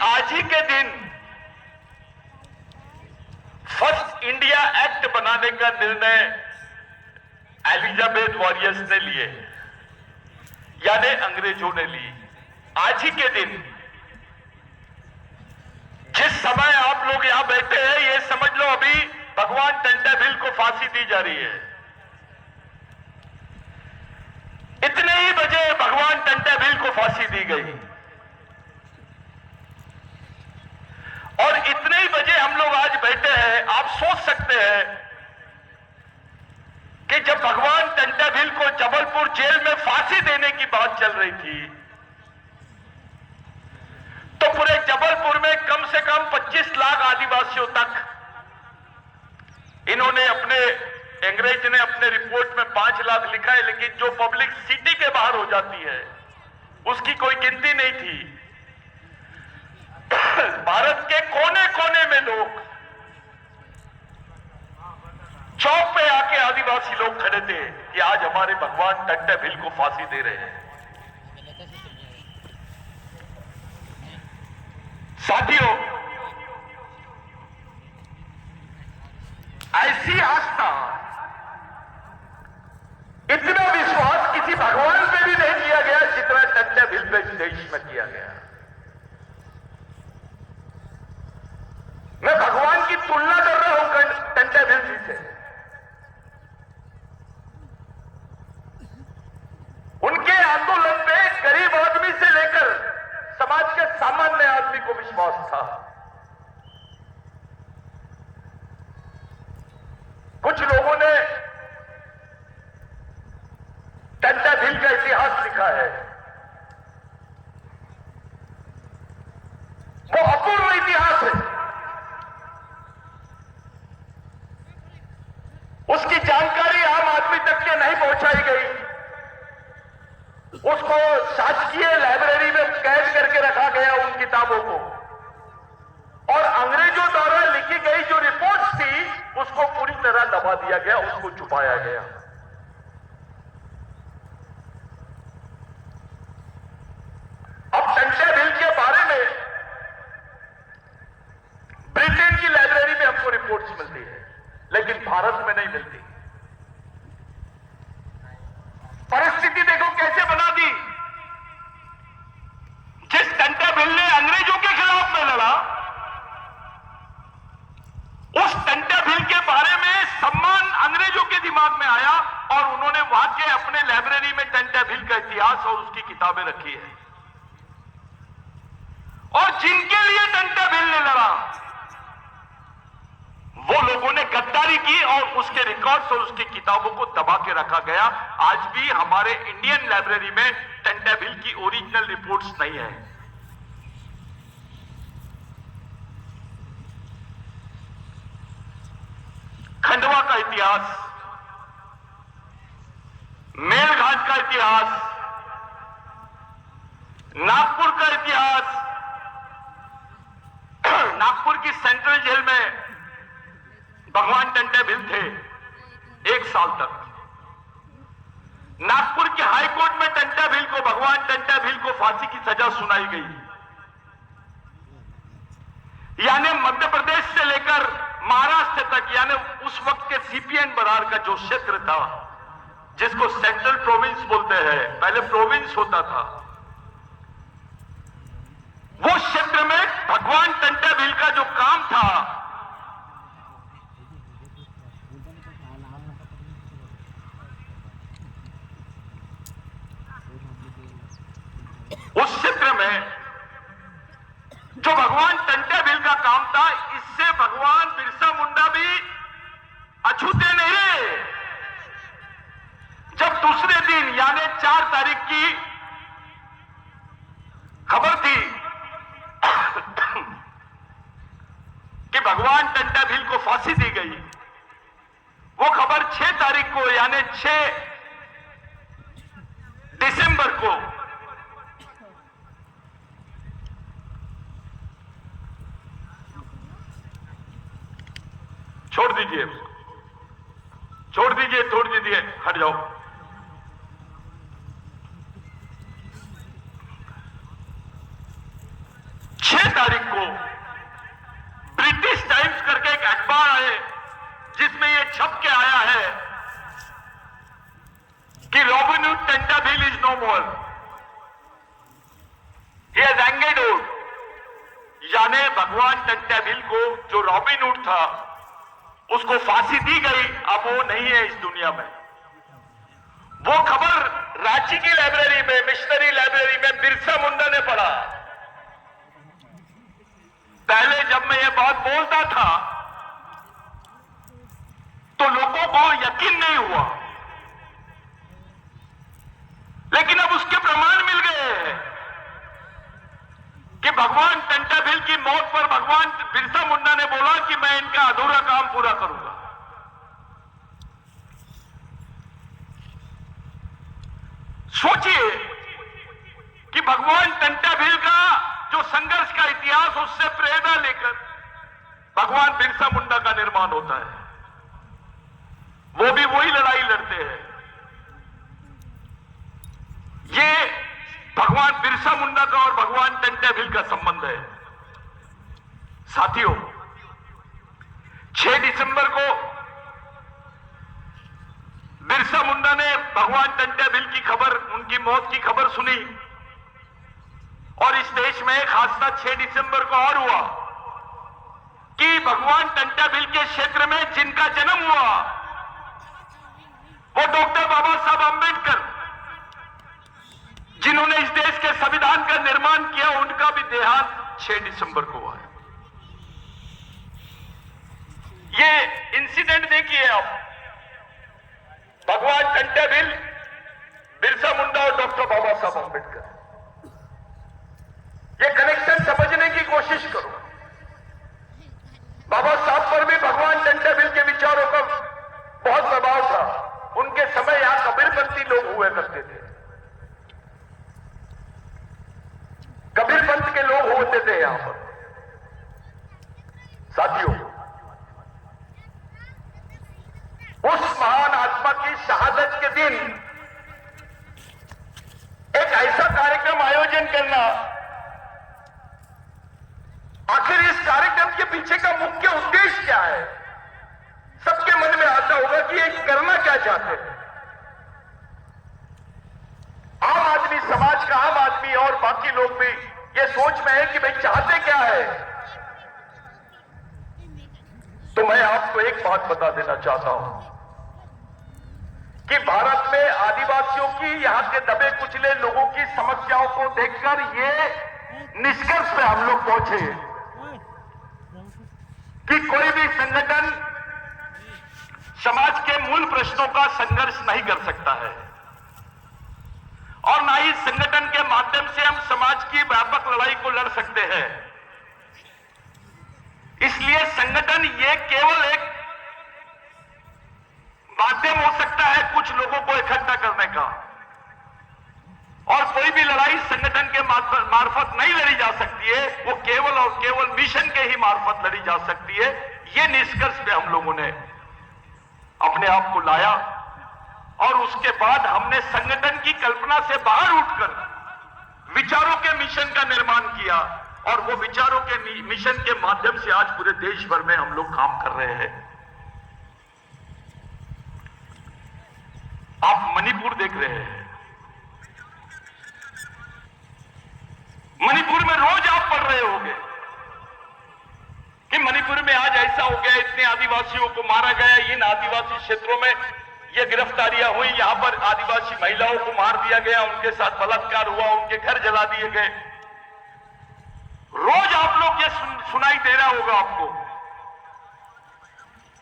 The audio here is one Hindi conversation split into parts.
आज ही के दिन फर्स्ट इंडिया एक्ट बनाने का निर्णय एलिजाबेथ वॉरियर्स ने लिए, यानी अंग्रेजों ने ली। आज ही के दिन जिस समय आप लोग यहां बैठे हैं, ये समझ लो अभी भगवान टंटाभिल को फांसी दी जा रही है। इतने ही बजे भगवान टंटाभिल को फांसी दी गई और इतने ही बजे हम लोग आज बैठे हैं। आप सोच सकते हैं कि जब भगवान टंटाभिल को जबलपुर जेल में फांसी देने की बात चल रही थी, तो पूरे जबलपुर में कम से कम 25 लाख आदिवासियों तक इन्होंने अंग्रेज ने अपने रिपोर्ट में 5 लाख लिखा है, लेकिन जो पब्लिक सिटी के बाहर हो जाती है उसकी कोई गिनती नहीं थी। भारत के कोने कोने में लोग चौक पे आके आदिवासी लोग खड़े थे कि आज हमारे भगवान टंटाभिल को फांसी दे रहे हैं। साथियों, ऐसी आस्था, इतना विश्वास किसी भगवान पे भी नहीं किया गया जितना टंटाभिल पे देश में किया गया। मैं भगवान की तुलना कर रहा हूं टंटाभिल जी से। उनके आंदोलन पे गरीब आदमी से लेकर समाज के सामान्य आदमी को विश्वास था। कुछ लोगों ने टंटाभिल का इतिहास लिखा है, वो अपूर्व इतिहास है। उसकी जानकारी आम आदमी तक के नहीं पहुंचाई गई। उसको शासकीय लाइब्रेरी में कैद करके रखा गया, उन किताबों को, और अंग्रेजों द्वारा लिखी गई जो रिपोर्ट्स थी उसको पूरी तरह दबा दिया गया, उसको छुपाया गया। अब टंटाभिल के बारे में ब्रिटेन की लाइब्रेरी में हमको रिपोर्ट्स मिलती है, लेकिन भारत में नहीं मिलती। परिस्थिति देखो कैसे बना दी। जिस टंटाभिल ने अंग्रेजों के खिलाफ में लड़ा, उस टंटाभिल के बारे में सम्मान अंग्रेजों के दिमाग में आया और उन्होंने वहां के अपने लाइब्रेरी में टंटाभिल का इतिहास और उसकी किताबें रखी है। और जिनके लिए टंटाभिल ने लड़ा, वो लोगों ने गद्दारी की और उसके रिकॉर्ड्स और उसकी किताबों को दबा के रखा गया। आज भी हमारे इंडियन लाइब्रेरी में टंटाभिल की ओरिजिनल रिपोर्ट्स नहीं है। खंडवा का इतिहास, मेलघाट का इतिहास, नागपुर का इतिहास, नागपुर की सेंट्रल जेल में भगवान टंटाभिल थे 1 साल तक। नागपुर के हाई कोर्ट में भगवान टंटाभिल को फांसी की सजा सुनाई गई। यानी मध्य प्रदेश से लेकर महाराष्ट्र तक, यानी उस वक्त के सीपीएन बरार का जो क्षेत्र था, जिसको सेंट्रल प्रोविंस बोलते हैं, पहले प्रोविंस होता था, वो क्षेत्र में भगवान टंटाभिल का जो काम था, उस क्षेत्र में जो भगवान टंटाभिल का काम था, इससे भगवान बिरसा मुंडा भी अछूते नहीं रहे। जब दूसरे दिन यानी 4 तारीख की खबर थी कि भगवान टंटाभिल को फांसी दी गई, वो खबर 6 तारीख को यानी 6 दिसंबर को छोड़ दीजिए, हट जाओ। 6 तारीख तारीख को ब्रिटिश टाइम्स करके एक अखबार है जिसमें यह छप के आया है कि रॉबिन हुड टेंटाबिल is no more, he has hanged out. यानी भगवान टेंटाबिल को, जो रॉबिन हुड था, उसको फांसी दी गई, अब वो नहीं है इस दुनिया में। वो खबर रांची की लाइब्रेरी में, मिशनरी लाइब्रेरी में बिरसा मुंडा ने पढ़ा। पहले जब मैं ये बात बोलता था तो लोगों को यकीन नहीं हुआ, लेकिन अब उसके प्रमाण मिल गए हैं कि भगवान टेंटाबिल की मौत पर भगवान बिरसा मुंडा ने बोला कि मैं इनका अधूरा काम पूरा करूंगा। सोचिए कि भगवान टेंटाबिल का जो संघर्ष का इतिहास, उससे प्रेरणा लेकर भगवान बिरसा मुंडा का निर्माण होता है। वो भी वही लड़ाई लड़ते हैं। ये भगवान बिरसा मुंडा का और भगवान टेंटाबिल का संबंध है। साथियों, 6 दिसंबर को बिरसा मुंडा ने भगवान टेंटाबिल की खबर, उनकी मौत की खबर सुनी और इस देश में एक हादसा 6 दिसंबर को और हुआ कि भगवान टेंटाबिल के क्षेत्र में जिनका जन्म हुआ वो डॉक्टर बाबा साहब आंबेडकर, जिन्होंने इस देश के संविधान का निर्माण किया, उनका भी देहांत 6 दिसंबर को हुआ है। ये इंसिडेंट देखिए आप, भगवान टेंटाबिल, बिरसा मुंडा और डॉक्टर बाबा साहब आंबेडकर। ये कनेक्शन समझने की कोशिश करो। बाबा साहब पर भी भगवान टेंटाबिल के विचारों का बहुत प्रभाव था। उनके समय यहां कबीरपंथी लोग हुए करते थे, कबीरपंथ के लोग होते थे यहां पर। साथियों, उस महान आत्मा की शहादत के दिन एक ऐसा कार्यक्रम आयोजन करना, आखिर इस कार्यक्रम के पीछे का मुख्य उद्देश्य क्या है? सबके मन में आता होगा कि ये करना क्या चाहते हैं। आम आदमी, समाज का आम आदमी और बाकी लोग भी ये सोच में है कि भाई चाहते क्या है। तो मैं आपको एक बात बता देना चाहता हूं कि भारत में आदिवासियों की, यहां के दबे कुचले लोगों की समस्याओं को देखकर ये निष्कर्ष पे हम लोग पहुंचे कि कोई भी संगठन समाज के मूल प्रश्नों का संघर्ष नहीं कर सकता है और ना ही संगठन के माध्यम से हम समाज की व्यापक लड़ाई को लड़ सकते हैं। इसलिए संगठन ये केवल एक माध्यम हो सकता है कुछ लोगों को इकट्ठा करने का, और कोई भी लड़ाई संगठन के मार्फत नहीं लड़ी जा सकती है। वो केवल और केवल मिशन के ही मार्फत लड़ी जा सकती है। ये निष्कर्ष पे हम लोगों ने अपने आप को लाया और उसके बाद हमने संगठन की कल्पना से बाहर उठकर विचारों के मिशन का निर्माण किया और वो विचारों के मिशन के माध्यम से आज पूरे देश भर में हम लोग काम कर रहे हैं। आप मणिपुर देख रहे हैं, मणिपुर में रोज आप पढ़ रहे होंगे कि मणिपुर में आज ऐसा हो गया, इतने आदिवासियों को मारा गया, इन आदिवासी क्षेत्रों में ये गिरफ्तारियां हुई, यहां पर आदिवासी महिलाओं को मार दिया गया, उनके साथ बलात्कार हुआ, उनके घर जला दिए गए। रोज आप लोग ये सुनाई दे रहा होगा आपको।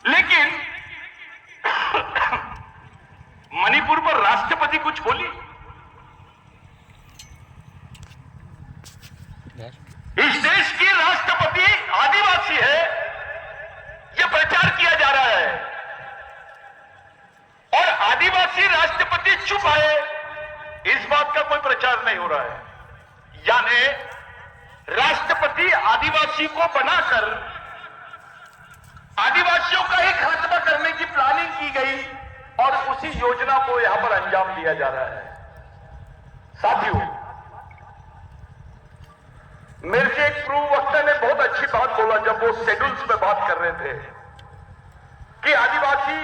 लेकिन मणिपुर पर राष्ट्रपति कुछ बोली? इस देश की राष्ट्रपति आदिवासी है, यह प्रचार किया जा रहा है और आदिवासी राष्ट्रपति चुप है, इस बात का कोई प्रचार नहीं हो रहा है। यानी राष्ट्रपति आदिवासी को बनाकर आदिवासियों का ही खात्मा करने की प्लानिंग की गई और उसी योजना को यहां पर अंजाम दिया जा रहा है। साथियों, मेरे से एक पूर्व वक्ता ने बहुत अच्छी बात बोला जब वो शेड्यूल्स में बात कर रहे थे कि आदिवासी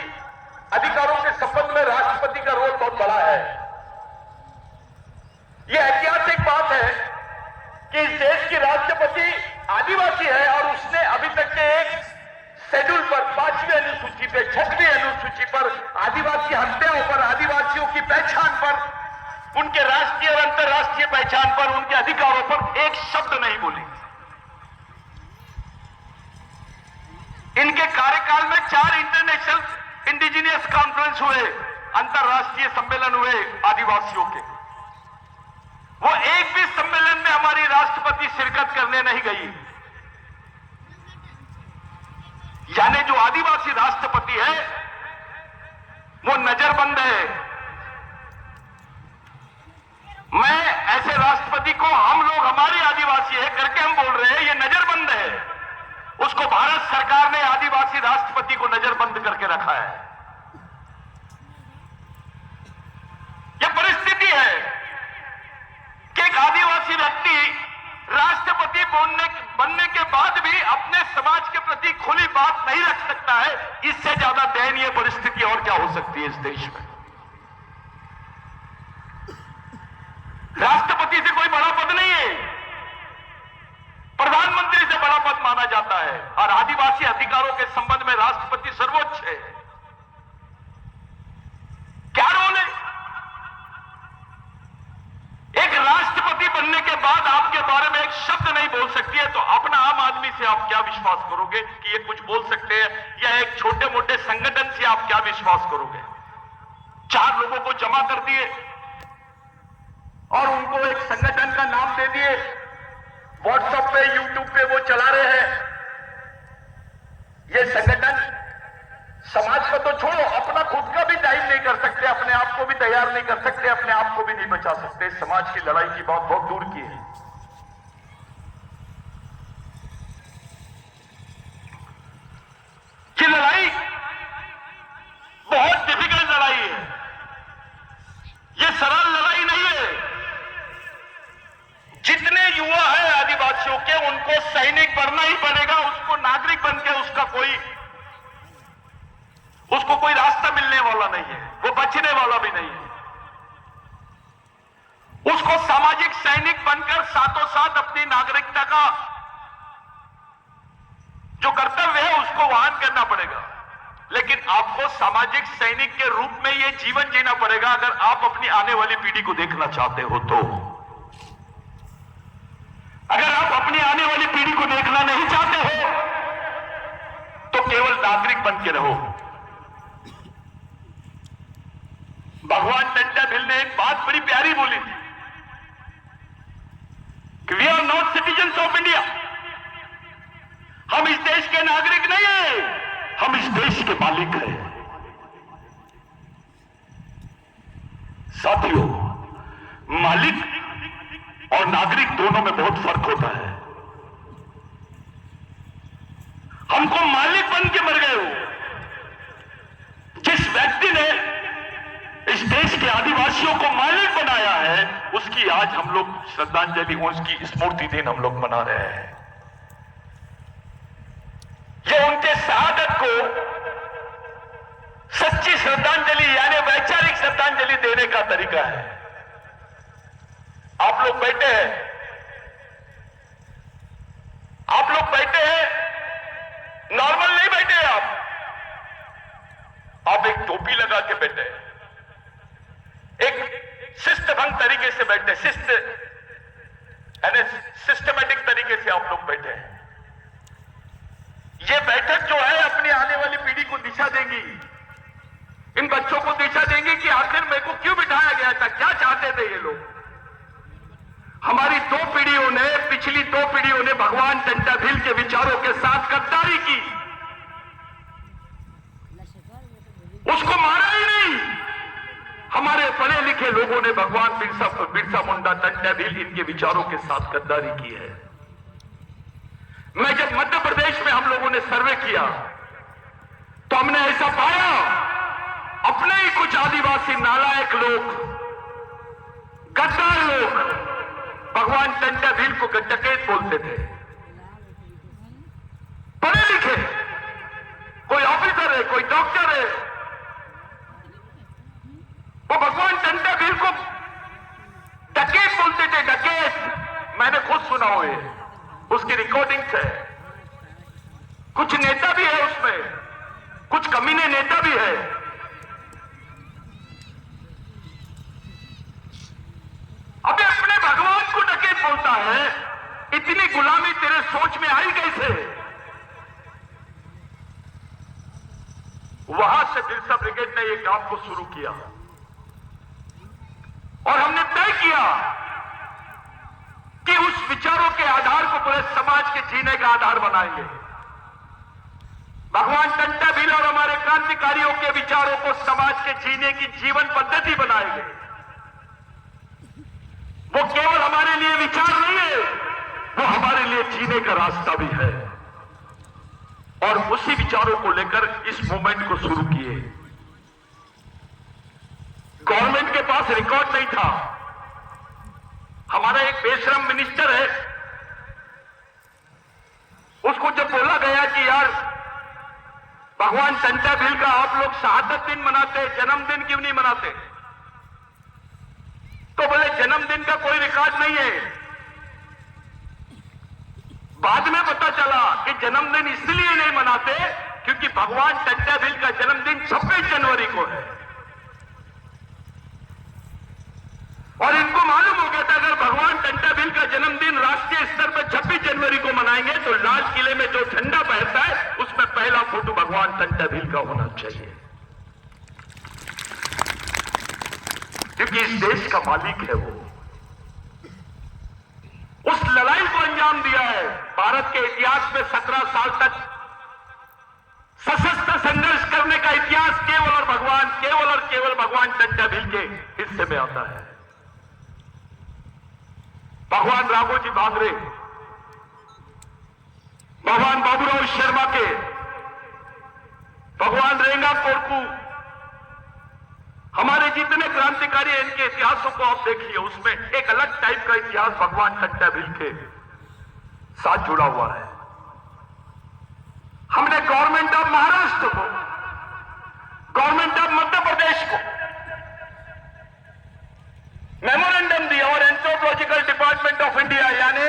अधिकारों के संबंध में राष्ट्रपति का रोल बहुत बड़ा है। यह ऐतिहासिक बात है कि इस देश की राष्ट्रपति आदिवासी है और उसने अभी तक के एक शेड्यूल पर 5वीं अनुसूची पे 6वीं अनुसूची पर आदिवासी हत्याओं पर, आदिवासियों की पहचान पर, उनके राष्ट्रीय और अंतर्राष्ट्रीय पहचान पर, उनके अधिकारों पर एक शब्द नहीं बोली। इनके कार्यकाल में 4 इंटरनेशनल इंडिजिनियस कॉन्फ्रेंस हुए, अंतर्राष्ट्रीय सम्मेलन हुए आदिवासियों के। वो एक भी सम्मेलन में हमारी राष्ट्रपति शिरकत करने नहीं गई। यानी जो आदिवासी राष्ट्रपति है वो नजरबंद है। मैं ऐसे राष्ट्रपति को हम लोग हमारे आदिवासी है करके हम बोल रहे हैं, ये नजरबंद है। उसको भारत सरकार ने आदिवासी राष्ट्रपति को नजरबंद करके रखा है। यह परिस्थिति है कि एक आदिवासी व्यक्ति राष्ट्रपति बनने के बाद भी अपने समाज के प्रति खुली बात नहीं रख सकता है। इससे ज्यादा दयनीय परिस्थिति और क्या हो सकती है इस देश में। राष्ट्रपति से कोई बड़ा पद नहीं है, प्रधानमंत्री से बड़ा पद माना जाता है और आदिवासी अधिकारों के संबंध में राष्ट्रपति सर्वोच्च है। क्या रोल है? एक राष्ट्रपति बनने के बाद आपके बारे में एक शब्द नहीं बोल सकती है, तो अपना आम आदमी से आप क्या विश्वास करोगे कि ये कुछ बोल सकते हैं? या एक छोटे मोटे संगठन से आप क्या विश्वास करोगे? 4 लोगों को जमा कर दिए और उनको एक संगठन का नाम दे दिए, व्हाट्सएप पे, यूट्यूब पे वो चला रहे हैं। ये संगठन समाज को तो छोड़ो, अपना खुद का भी टाइम नहीं कर सकते, अपने आप को भी तैयार नहीं कर सकते, अपने आप को भी नहीं बचा सकते। समाज की लड़ाई की बात बहुत दूर की है। ये लड़ाई बहुत डिफिकल्ट लड़ाई है, ये सरल लड़ाई नहीं है। जितने युवा हैं आदिवासियों के, उनको सैनिक बनना ही पड़ेगा। उसको नागरिक बनकर उसको कोई रास्ता मिलने वाला नहीं है, वो बचने वाला भी नहीं है। उसको सामाजिक सैनिक बनकर साथों साथ अपनी नागरिकता का जो कर्तव्य है उसको वहन करना पड़ेगा। लेकिन आपको सामाजिक सैनिक के रूप में यह जीवन जीना पड़ेगा अगर आप अपनी आने वाली पीढ़ी को देखना चाहते हो तो। अगर आप अपनी आने वाली पीढ़ी को देखना नहीं चाहते हो तो केवल नागरिक बन के रहो। भगवान टंटा भिल ने एक बात बड़ी प्यारी बोली थी कि we are not citizens of India. हम इस देश के नागरिक नहीं हैं, हम इस देश के मालिक हैं। साथियों, मालिक और नागरिक दोनों में बहुत फर्क होता है। हमको मालिक बन के मर गए हो। जिस व्यक्ति ने इस देश के आदिवासियों को मालिक बनाया है, उसकी आज हम लोग श्रद्धांजलि, उसकी स्मृति दिन हम लोग मना रहे हैं। यह उनके शहादत को सच्ची श्रद्धांजलि यानी वैचारिक श्रद्धांजलि देने का तरीका है। आप लोग बैठे हैं, नॉर्मल नहीं बैठे आप एक टोपी लगा के बैठे हैं, एक शिस्तभंग तरीके से बैठे, सिस्टमैटिक तरीके से आप लोग बैठे हैं। ये बैठक जो है अपनी आने वाली पीढ़ी को दिशा देंगी, इन बच्चों को दिशा देंगी कि आखिर मेरे को क्यों बिठाया गया था, क्या चाहते थे ये लोग। हमारी पिछली दो पीढ़ियों ने भगवान टंटा भिल के विचारों के साथ गद्दारी की, उसको मारा ही नहीं। हमारे पढ़े लिखे लोगों ने भगवान बिरसा मुंडा, टंटा भिल, इनके विचारों के साथ गद्दारी की है। मैं जब मध्य प्रदेश में हम लोगों ने सर्वे किया तो हमने ऐसा पाया, अपने ही कुछ आदिवासी नालायक लोग, गद्दार लोग भगवान टंटा भील को डकैत बोलते थे। पढ़े लिखे, कोई ऑफिसर है, कोई डॉक्टर है, वो भगवान टंटा भील को डकैत बोलते थे। डकैत मैंने खुद सुना हुआ है, उसकी रिकॉर्डिंग्स है। कुछ नेता भी है उसमें, कुछ कमीने नेता भी है। अबे अपने भगवान को डकैत बोलता है, इतनी गुलामी तेरे सोच में आई कैसे? वहां से बिरसा ब्रिगेड ने ये काम को शुरू किया और हमने तय किया कि उस विचारों के आधार को पूरे समाज के जीने का आधार बनाएंगे। भगवान टंटा भील और हमारे क्रांतिकारियों के विचारों को समाज के जीने की जीवन पद्धति बनाएंगे। वो केवल हमारे लिए विचार नहीं है, वो हमारे लिए जीने का रास्ता भी है। और उसी विचारों को लेकर इस मूवमेंट को शुरू किए। गवर्नमेंट के पास रिकॉर्ड नहीं था। हमारा एक बेशरम मिनिस्टर है, उसको जब बोला गया कि यार भगवान टंटा भील का आप लोग शहादत दिन मनाते, जन्मदिन क्यों नहीं मनाते? तो बोले जन्मदिन का कोई रिकॉर्ड नहीं है। बाद में पता चला कि जन्मदिन इसलिए नहीं मनाते क्योंकि भगवान टंटा भील का जन्मदिन 26 जनवरी को है। और इनको मालूम हो गया था अगर भगवान टंटा भील का जन्मदिन राष्ट्रीय स्तर पर 26 जनवरी को मनाएंगे तो लाल किले में जो झंडा बहता है उसमें पहला फोटो भगवान टंटा भील का होना चाहिए, क्योंकि इस देश का मालिक है वो। उस लड़ाई को अंजाम दिया है। भारत के इतिहास में 17 साल तक सशस्त्र संघर्ष करने का इतिहास केवल और केवल भगवान टंटा भील के हिस्से में आता है। भगवान राघोजी भांगरे, भगवान बाबूराव शर्मा के, भगवान रेंगा कोरकू, हमारे जितने क्रांतिकारी हैं इनके इतिहासों को आप देखिए, उसमें एक अलग टाइप का इतिहास भगवान टंटा भील के साथ जुड़ा हुआ है। हमने गवर्नमेंट ऑफ महाराष्ट्र को, गवर्नमेंट ऑफ मध्य प्रदेश को मेमोरेंडम दिया और एंथ्रोपोलॉजिकल डिपार्टमेंट ऑफ इंडिया यानी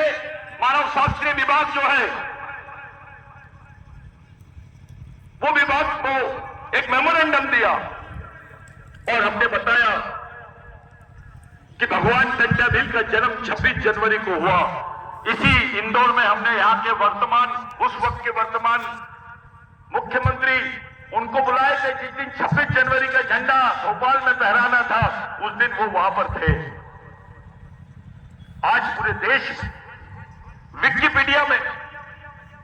मानव शास्त्रीय विभाग जो है वो विभाग को एक मेमोरेंडम दिया और हमने बताया कि भगवान टंटा भील का जन्म 26 जनवरी को हुआ। इसी इंदौर में हमने यहां के उस वक्त के वर्तमान मुख्यमंत्री उनको बुलाए थे जिस दिन 26 जनवरी का झंडा भोपाल में फहराना था, उस दिन वो वहां पर थे। आज पूरे देश में, विकिपीडिया में,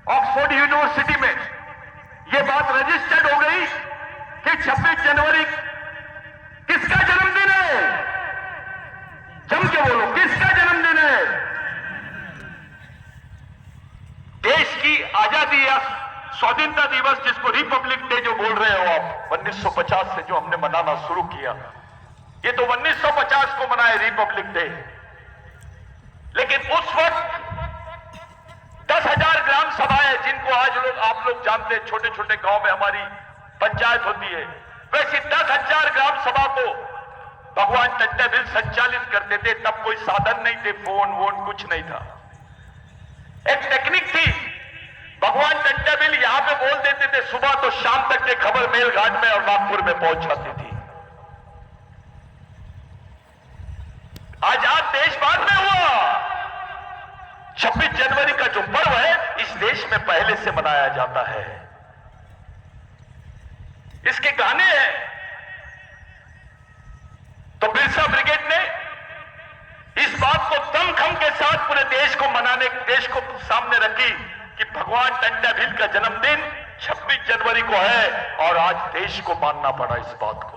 ऑक्सफोर्ड यूनिवर्सिटी में यह बात रजिस्टर्ड हो गई कि 26 जनवरी किसका जन्मदिन है? जम के बोलो, किसका जन्मदिन है? देश की आजादी या स्वाधीनता दिवस जिसको रिपब्लिक डे जो बोल रहे हो आप, 1950 से जो हमने मनाना शुरू किया, ये तो 1950 को मनाए रिपब्लिक डे। लेकिन उस वक्त 10,000 ग्राम सभाएं जिनको आज आप लोग जानते हैं, छोटे छोटे गांव में हमारी पंचायत होती है, वैसे 10,000 ग्राम सभा को भगवान टंटा भील संचालित करते थे। तब कोई साधन नहीं थे, फोन वोन कुछ नहीं था। एक टेक्निक थी, भगवान टंटा भील यहां पे बोल देते थे, सुबह तो शाम तक की खबर मेलघाट में और नागपुर में पहुंच जाती थी। आजाद देश बाद में हुआ। 26 जनवरी का जो पर्व है इस देश में पहले से मनाया जाता है। इसके गाने हैं। तो बिरसा ब्रिगेड ने इस बात को दमखम के साथ पूरे देश को मनाने, देश को सामने रखी कि भगवान टंटा भील का जन्मदिन 26 जनवरी को है और आज देश को मानना पड़ा इस बात को।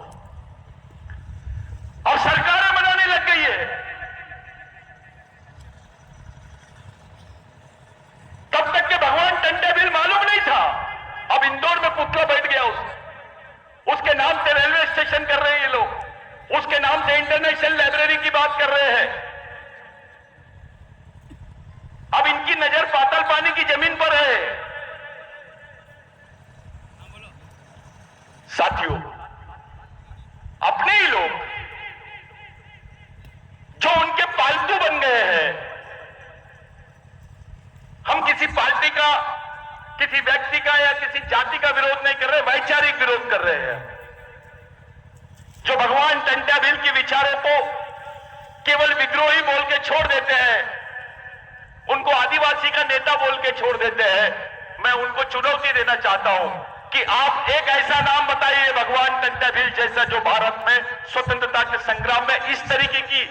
और सरकारें मनाने लग गई है। तब तक के भगवान टंटा भील मालूम नहीं था। अब इंदौर में पुतला बैठ गया उसके नाम से रेलवे स्टेशन कर रहे हैं ये लोग, उसके नाम से इंटरनेशनल लाइब्रेरी की बात कर रहे हैं। अब इनकी नजर पाताल पानी की जमीन पर है। साथियों, अपने ही लोग जो उनके पालतू बन गए हैं, हम किसी पार्टी का, किसी व्यक्ति का या किसी जाति का विरोध नहीं कर रहे, वैचारिक विरोध कर रहे हैं। जो भगवान टंटा भील के विचारों को केवल विद्रोही बोल के छोड़ देते हैं, उनको आदिवासी का नेता बोल के छोड़ देते हैं, मैं उनको चुनौती देना चाहता हूं कि आप एक ऐसा नाम बताइए भगवान टंटा भील जैसा, जो भारत में स्वतंत्रता के संग्राम में इस तरीके की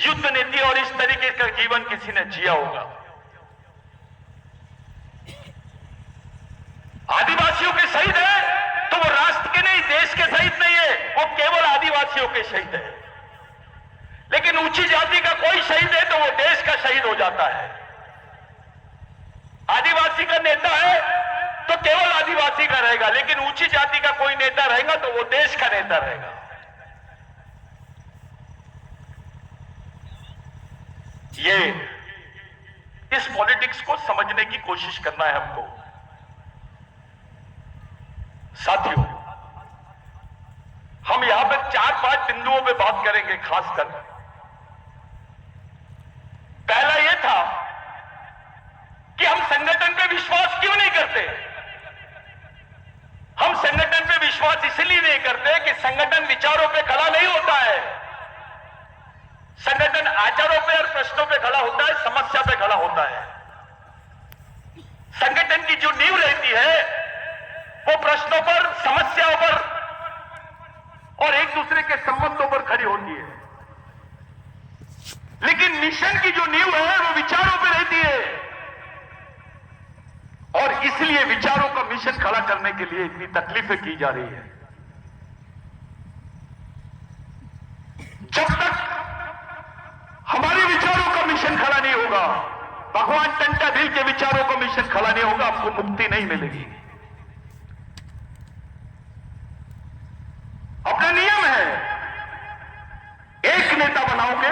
युद्ध नीति और इस तरीके का जीवन किसी ने जिया होगा। आदिवासियों के शहीद है तो वो राष्ट्र के नहीं, देश के शहीद नहीं है, वो केवल आदिवासियों के शहीद है। लेकिन ऊंची जाति का कोई शहीद है तो वो देश का शहीद हो जाता है। आदिवासी का नेता है तो केवल आदिवासी का रहेगा, लेकिन ऊंची जाति का कोई नेता रहेगा तो वो देश का नेता रहेगा। ये इस पॉलिटिक्स को समझने की कोशिश करना है हमको। साथियों, हम यहां पे 4-5 बिंदुओं पे बात करेंगे खासकर। पहला यह था कि हम संगठन पे विश्वास क्यों नहीं करते। हम संगठन पे विश्वास इसलिए नहीं करते कि संगठन विचारों पे खड़ा नहीं होता है, संगठन आचारों पे और प्रश्नों पे खड़ा होता है, समस्या पे खड़ा होता है। संगठन की जो नींव रहती है वो प्रश्नों पर, समस्याओं पर और एक दूसरे के संबंधों पर खड़ी होती है। लेकिन मिशन की जो नींव है वो विचारों पर रहती है, और इसलिए विचारों का मिशन खड़ा करने के लिए इतनी तकलीफें की जा रही है। जब तक हमारे विचारों का मिशन खड़ा नहीं होगा, भगवान टंटा भील के विचारों का मिशन खड़ा नहीं होगा, आपको मुक्ति नहीं मिलेगी। अपना नियम है, एक नेता बनाओगे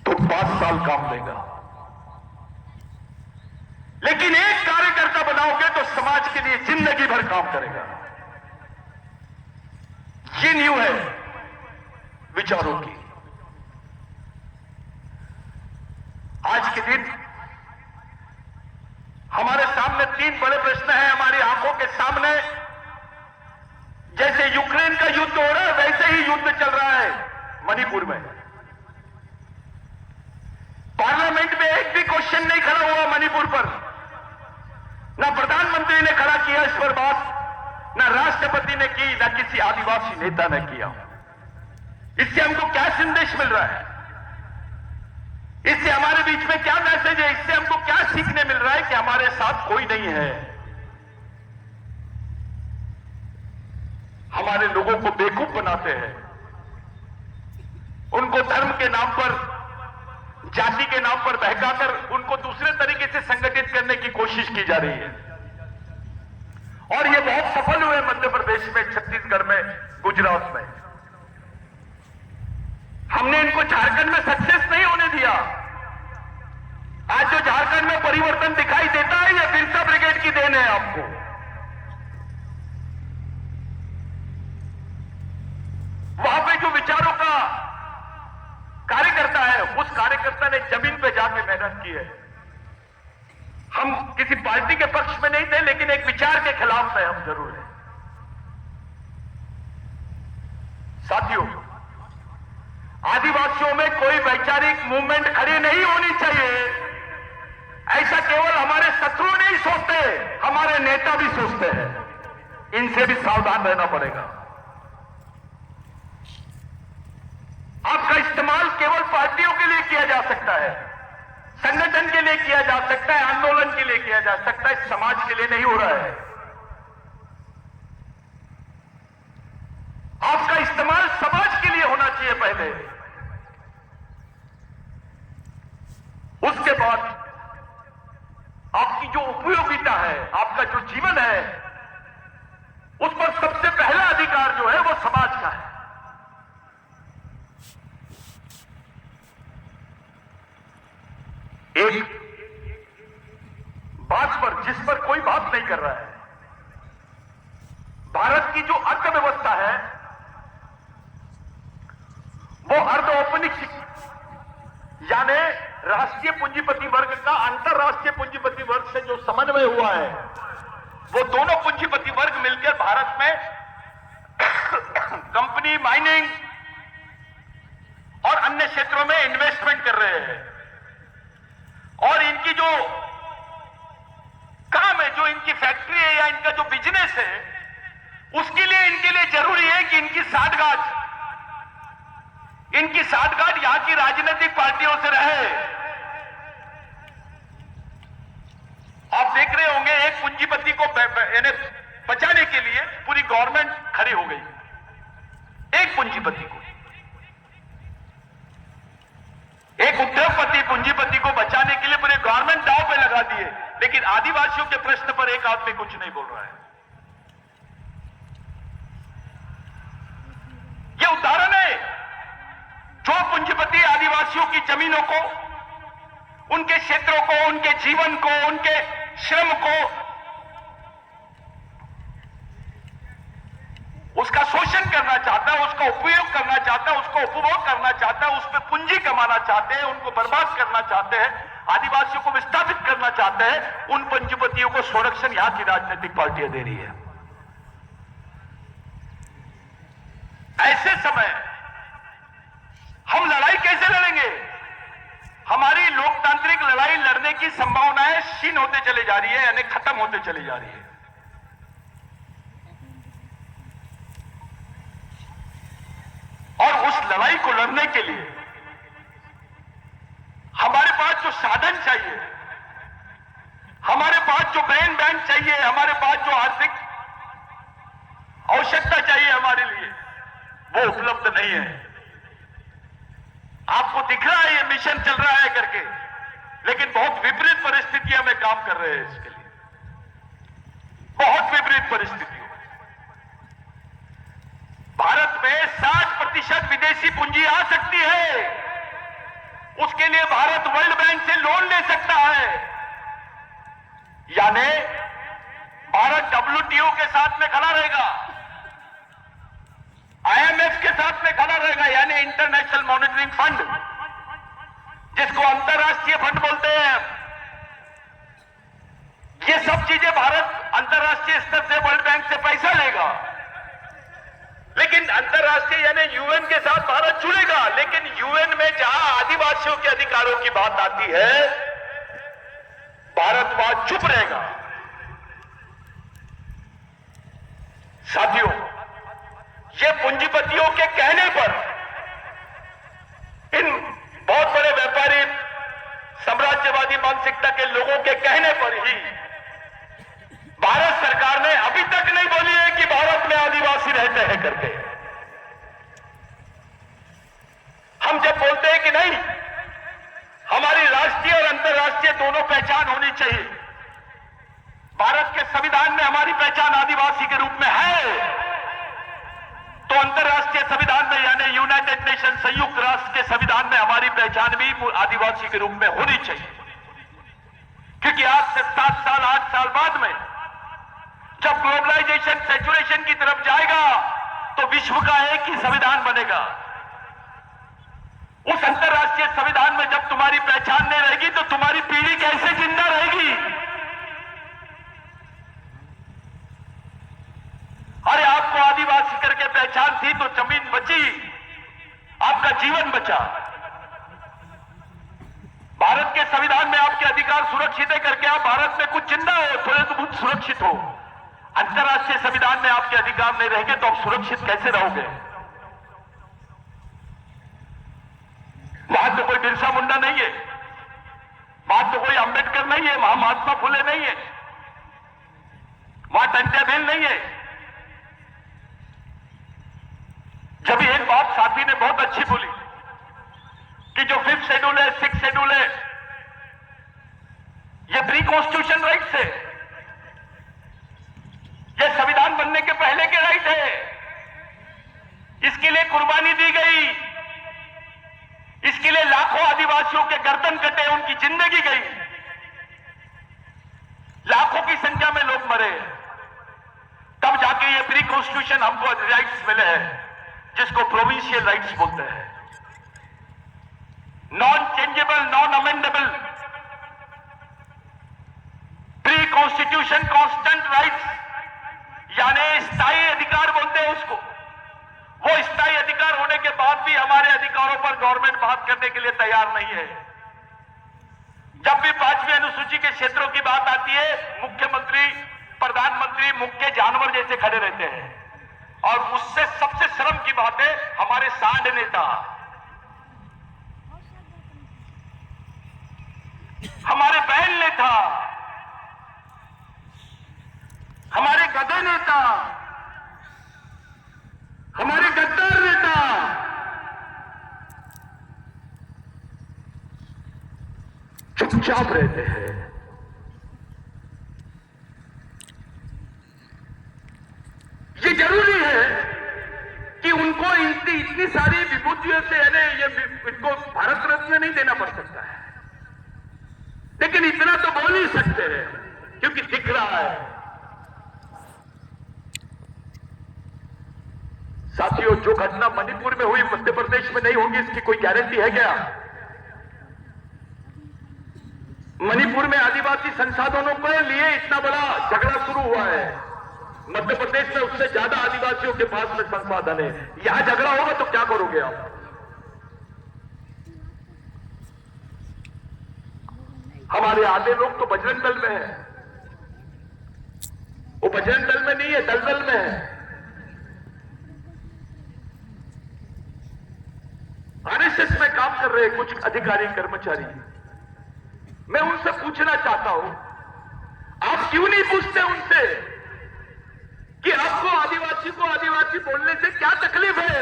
तो 5 साल काम देगा, लेकिन एक कार्यकर्ता बनाओगे तो समाज के लिए जिंदगी भर काम करेगा। ये नींव है विचारों की। आज के दिन हमारे सामने 3 बड़े प्रश्न हैं, हमारी आंखों के सामने। जैसे यूक्रेन का युद्ध हो रहा है वैसे ही युद्ध चल रहा है मणिपुर में। पार्लियामेंट में एक भी क्वेश्चन नहीं खड़ा हुआ मणिपुर पर, ना प्रधानमंत्री ने खड़ा किया इस पर बात, ना राष्ट्रपति ने की, ना किसी आदिवासी नेता ने किया। इससे हमको क्या संदेश मिल रहा है, इससे हमारे बीच में क्या मैसेज है, इससे हमको क्या सीखने मिल रहा है कि हमारे साथ कोई नहीं है। हमारे लोगों को बेवकूफ बनाते हैं, उनको धर्म के नाम पर, जाति के नाम पर बहकाकर उनको दूसरे तरीके से संगठित करने की कोशिश की जा रही है। और ये बहुत सफल हुए मध्य प्रदेश में, छत्तीसगढ़ में, गुजरात में। हमने इनको झारखंड में सक्सेस नहीं होने दिया। आज जो झारखंड में परिवर्तन दिखाई देता है, ये बिरसा ब्रिगेड की देन है। आपको वहां पे जो विचारों का कार्यकर्ता है, उस कार्यकर्ता ने जमीन पे जाके मेहनत की है। हम किसी पार्टी के पक्ष में नहीं थे, लेकिन एक विचार के खिलाफ थे हम जरूर हैं। साथियों, आदिवासियों में कोई वैचारिक मूवमेंट खड़ी नहीं होनी चाहिए, ऐसा केवल हमारे शत्रु नहीं सोचते, हमारे नेता भी सोचते हैं। इनसे भी सावधान रहना पड़ेगा। आपका इस्तेमाल केवल पार्टियों के लिए किया जा सकता है, संगठन के लिए किया जा सकता है, आंदोलन के लिए किया जा सकता है, समाज के लिए नहीं हो रहा है। आपका इस्तेमाल समाज के लिए होना चाहिए पहले, उसके बाद आपकी जो उपयोगिता है, आपका जो जीवन है, उस पर सबसे पहला अधिकार जो है वो समाज का है। एक बात पर, जिस पर कोई बात नहीं कर रहा है, भारत की जो अर्थव्यवस्था है वो अर्ध औपनिवेशिक, यानी राष्ट्रीय पूंजीपति वर्ग का अंतरराष्ट्रीय पूंजीपति वर्ग से जो समन्वय हुआ है, वो दोनों पूंजीपति वर्ग मिलकर भारत में कंपनी, माइनिंग और अन्य क्षेत्रों में इन्वेस्टमेंट कर रहे हैं। और इनकी जो काम है, जो इनकी फैक्ट्री है या इनका जो बिजनेस है, उसके लिए इनके लिए जरूरी है कि इनकी साठगांठ यहां की राजनीतिक पार्टियों से रहे। आप देख रहे होंगे, एक पूंजीपति को बचाने के लिए पूरी गवर्नमेंट खड़ी हो गई। एक पूंजीपति को, एक उद्योगपति पूंजीपति को बचाने के लिए पूरे गवर्नमेंट दांव पे लगा दिए, लेकिन आदिवासियों के प्रश्न पर एक आदमी कुछ नहीं बोल रहा है। यह उदाहरण है, जो पूंजीपति आदिवासियों की जमीनों को, उनके क्षेत्रों को, उनके जीवन को, उनके श्रम को, उसका शोषण करना चाहता है, उसका उपयोग करना चाहता है, उसको उपभोग करना चाहता है, उस पर पूंजी कमाना चाहते हैं, उनको बर्बाद करना चाहते हैं, आदिवासियों को विस्थापित करना चाहते हैं, उन पूंजीपतियों को संरक्षण यहां की राजनीतिक पार्टियां दे रही है। ऐसे समय हम लड़ाई कैसे लड़ेंगे? हमारी लोकतांत्रिक लड़ाई लड़ने की संभावनाएं क्षीण होते चले जा रही है, यानी खत्म होते चली जा रही है। और उस लड़ाई को लड़ने के लिए हमारे पास जो साधन चाहिए, हमारे पास जो ब्रेन बैंक चाहिए, हमारे पास जो आर्थिक आवश्यकता चाहिए हमारे लिए, वो उपलब्ध नहीं है। आपको दिख रहा है ये मिशन चल रहा है करके, लेकिन बहुत विपरीत परिस्थितियां में काम कर रहे हैं इसके लिए, बहुत विपरीत परिस्थितियों। भारत में 60% विदेशी पूंजी आ सकती है, उसके लिए भारत वर्ल्ड बैंक से लोन ले सकता है, यानी भारत WTO के साथ में खड़ा रहेगा, IMF के साथ में खड़ा रहेगा, यानी इंटरनेशनल मॉनिटरिंग फंड, जिसको अंतरराष्ट्रीय फंड बोलते हैं। ये सब चीजें भारत अंतरराष्ट्रीय स्तर से वर्ल्ड बैंक से पैसा लेगा, लेकिन अंतरराष्ट्रीय यानी UN के साथ भारत जुड़ेगा, लेकिन UN में जहां आदिवासियों के अधिकारों की बात आती है, भारत वहां चुप रहेगा। साथियों, ये पूंजीपतियों के कहने पर, इन बहुत बड़े व्यापारी साम्राज्यवादी मानसिकता के लोगों के कहने पर ही भारत सरकार ने अभी तक नहीं बोली है कि भारत में आदिवासी रहते हैं करके। हम जब बोलते हैं कि नहीं, हमारी राष्ट्रीय और अंतर्राष्ट्रीय दोनों पहचान होनी चाहिए, भारत के संविधान में हमारी पहचान आदिवासी के रूप में है, तो अंतर्राष्ट्रीय संविधान में यानी यूनाइटेड नेशन संयुक्त राष्ट्र के संविधान में हमारी पहचान भी आदिवासी के रूप में होनी चाहिए। क्योंकि आज से 7 साल 8 साल बाद में जब ग्लोबलाइजेशन सैचुरेशन की तरफ जाएगा, तो विश्व का एक ही संविधान बनेगा। उस अंतर्राष्ट्रीय संविधान में जब तुम्हारी पहचान नहीं रहेगी, तो तुम्हारी पीढ़ी कैसे जिंदा रहेगी? अरे आपको आदिवासी करके पहचान थी तो जमीन बची, आपका जीवन बचा। भारत के संविधान में आपके अधिकार सुरक्षित है करके आप भारत में कुछ जिंदा हो, थोड़े तो बहुत सुरक्षित हो। अंतर्राष्ट्रीय संविधान में आपके अधिकार नहीं रहेंगे तो आप सुरक्षित कैसे रहोगे? वहां तो कोई बिरसा मुंडा नहीं है, वहां तो कोई अंबेडकर नहीं है, वहां महात्मा फुले नहीं है, वहां टंट्या भील नहीं है। जब एक बात साथी ने बहुत अच्छी बोली कि जो 5th शेड्यूल है, 6th शेड्यूल है, ये प्री कॉन्स्टिट्यूशन राइट्स है, ये संविधान बनने के पहले के राइट है, इसके लिए कुर्बानी दी गई, इसके लिए लाखों आदिवासियों के गर्दन कटे, उनकी जिंदगी कॉन्स्टिट्यूशन हमको राइट्स मिले हैं जिसको प्रोविंशियल राइट्स बोलते हैं, non changeable, non amendable, pre constitution constant rights, यानी स्थायी अधिकार बोलते हैं उसको। वो स्थायी अधिकार होने के बाद भी हमारे अधिकारों पर गवर्नमेंट बात करने के लिए तैयार नहीं है। जब भी 5वीं अनुसूची के क्षेत्रों की बात आती है, मुख्यमंत्री, प्रधानमंत्री मुख्य जानवर जैसे खड़े रहते हैं। और उससे सबसे शर्म की बात है, हमारे सांड नेता, हमारे बैल नेता, हमारे गधे नेता, हमारे गद्दार नेता चुपचाप रहते हैं। ये जरूरी है कि उनको इतनी सारी विभूतियों से इनको भारत रत्न नहीं देना पड़ सकता है, लेकिन इतना तो बोल ही सकते हैं क्योंकि दिख रहा है। साथियों, जो घटना मणिपुर में हुई मध्य प्रदेश में नहीं होगी इसकी कोई गारंटी है क्या? मणिपुर में आदिवासी संसाधनों के लिए इतना बड़ा झगड़ा शुरू हुआ है। मध्य प्रदेश में उससे ज्यादा आदिवासियों के पास में संसाधन है। यहां झगड़ा होगा तो क्या करोगे आप? हमारे आधे लोग तो बजरंग दल में है, वो बजरंग दल में नहीं है, दलदल में है। आरएसएस में काम कर रहे कुछ अधिकारी कर्मचारी। मैं उनसे पूछना चाहता हूं, आप क्यों नहीं पूछते उनसे कि आपको आदिवासी बोलने से क्या तकलीफ है?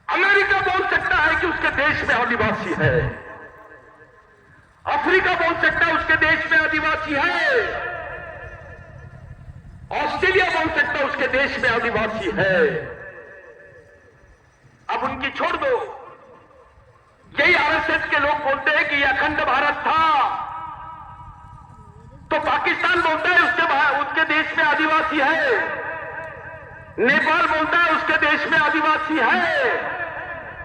अमेरिका बोल सकता है कि उसके देश में आदिवासी है, अफ्रीका बोल सकता है उसके देश में आदिवासी है, ऑस्ट्रेलिया बोल सकता है उसके देश में आदिवासी है। अब उनकी छोड़ दो। यही आरएसएस के लोग बोलते हैं कि यह अखंड भारत था, तो पाकिस्तान बोलता है उसके देश में आदिवासी है, नेपाल बोलता है उसके देश में आदिवासी है,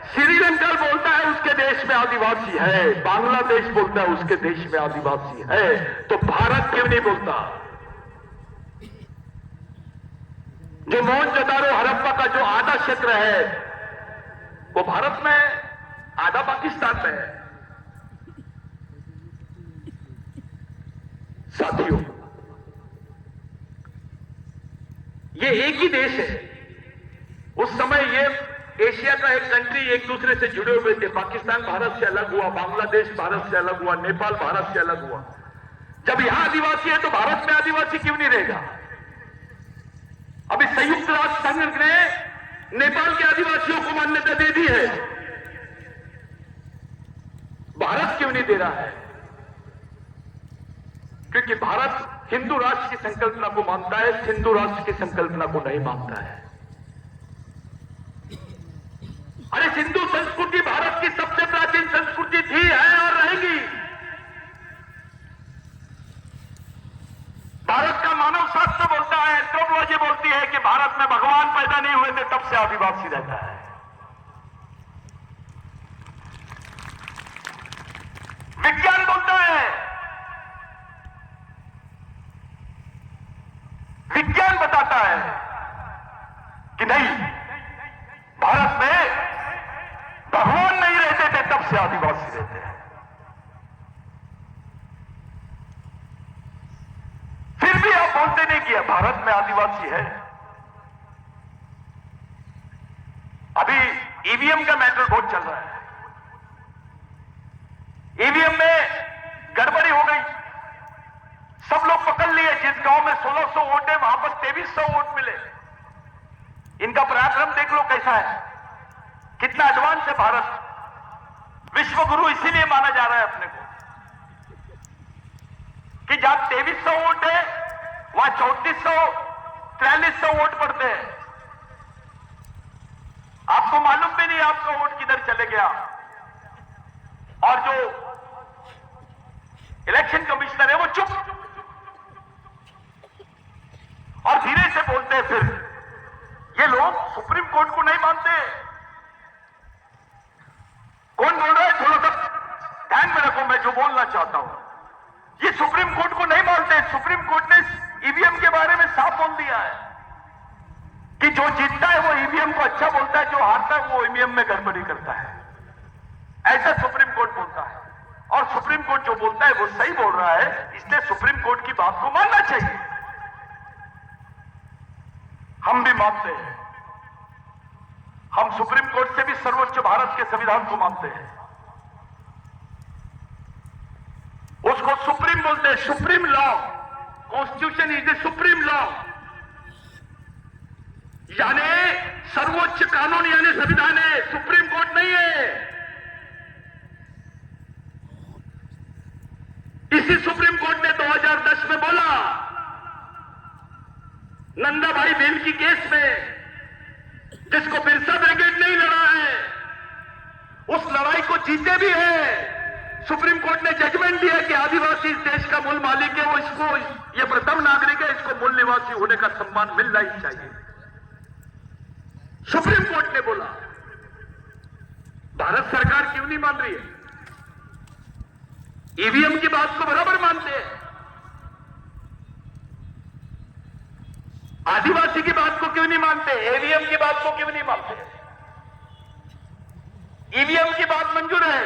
श्रीलंका बोलता है उसके देश में आदिवासी है, बांग्लादेश बोलता है उसके देश में आदिवासी है, तो भारत क्यों नहीं बोलता? जो मोहनजोदारो हड़प्पा का जो आधा क्षेत्र है वो भारत में है, आधा पाकिस्तान में है। साथियों, ये एक ही देश है। उस समय ये एशिया का एक कंट्री एक दूसरे से जुड़े हुए थे। पाकिस्तान भारत से अलग हुआ, बांग्लादेश भारत से अलग हुआ, नेपाल भारत से अलग हुआ। जब यहां आदिवासी है तो भारत में आदिवासी क्यों नहीं रहेगा? अभी संयुक्त राष्ट्र संघ ने नेपाल के आदिवासियों को मान्यता दे दी है, भारत क्यों नहीं दे रहा है? क्योंकि भारत हिंदू राष्ट्र की संकल्पना को मानता है, सिंधु राष्ट्र की संकल्पना को नहीं मानता है। अरे सिंधु संस्कृति भारत की सबसे प्राचीन संस्कृति थी, है और रहेगी। भारत का मानव शास्त्र बोलता है, एंथ्रोपोलॉजी बोलती है कि भारत में भगवान पैदा नहीं हुए थे तब से आदिवासी रहता है। विज्ञान बोलता है, विज्ञान बताता है कि नहीं, भारत में भगवान नहीं रहते थे तब से आदिवासी रहते हैं। फिर भी आप बोलते नहीं कि भारत में आदिवासी है। अभी ईवीएम का मैटर बहुत चल रहा है। ईवीएम में गड़बड़ी हो गई, सब लोग पकड़ लिए। जिस गांव में 1600 वोट है वहां पर 2300 वोट मिले। इनका पराक्रम देख लो कैसा है, कितना एडवांस है भारत। विश्व गुरु इसीलिए माना जा रहा है अपने को कि जहां 2300 वोट है वहां 3400-4300 वोट पड़ते हैं। आपको मालूम भी नहीं आपका वोट किधर चले गया। और जो इलेक्शन कमिश्नर है वो चुप, और धीरे मानते हैं? फिर ये लोग सुप्रीम कोर्ट को नहीं मानते। कौन बोल रहा है? थोड़ा सा ध्यान में रखो, मैं जो बोलना चाहता हूं। ये सुप्रीम कोर्ट को नहीं मानते। सुप्रीम कोर्ट ने ईवीएम के बारे में साफ बोल दिया है कि जो जीतता है वो ईवीएम को अच्छा बोलता है, जो हारता है वो ईवीएम में गड़बड़ी करता है। ऐसा सुप्रीम कोर्ट बोलता है, और सुप्रीम कोर्ट जो बोलता है वो सही बोल रहा है, इसलिए सुप्रीम कोर्ट की बात को मानना चाहिए। हम भी मानते हैं, हम सुप्रीम कोर्ट से भी सर्वोच्च भारत के संविधान को मानते हैं। उसको सुप्रीम बोलते हैं, supreme law. Constitution is the supreme law, यानी सर्वोच्च कानून यानी संविधान है, सुप्रीम कोर्ट नहीं है। इसी सुप्रीम कोर्ट ने 2010 में बोला, नंदा भाई बेल की केस में, जिसको बिरसा ब्रिगेड नहीं लड़ा है, उस लड़ाई को जीते भी है। सुप्रीम कोर्ट ने जजमेंट दिया कि आदिवासी इस देश का मूल मालिक है, वो इसको, ये प्रथम नागरिक है, इसको मूल निवासी होने का सम्मान मिलना ही चाहिए। सुप्रीम कोर्ट ने बोला। भारत सरकार क्यों नहीं मान रही है? ईवीएम की बात को बराबर मानते हैं, आदिवासी की बात को क्यों नहीं मानते? ईवीएम की बात को क्यों नहीं मानते? ईवीएम की बात मंजूर है,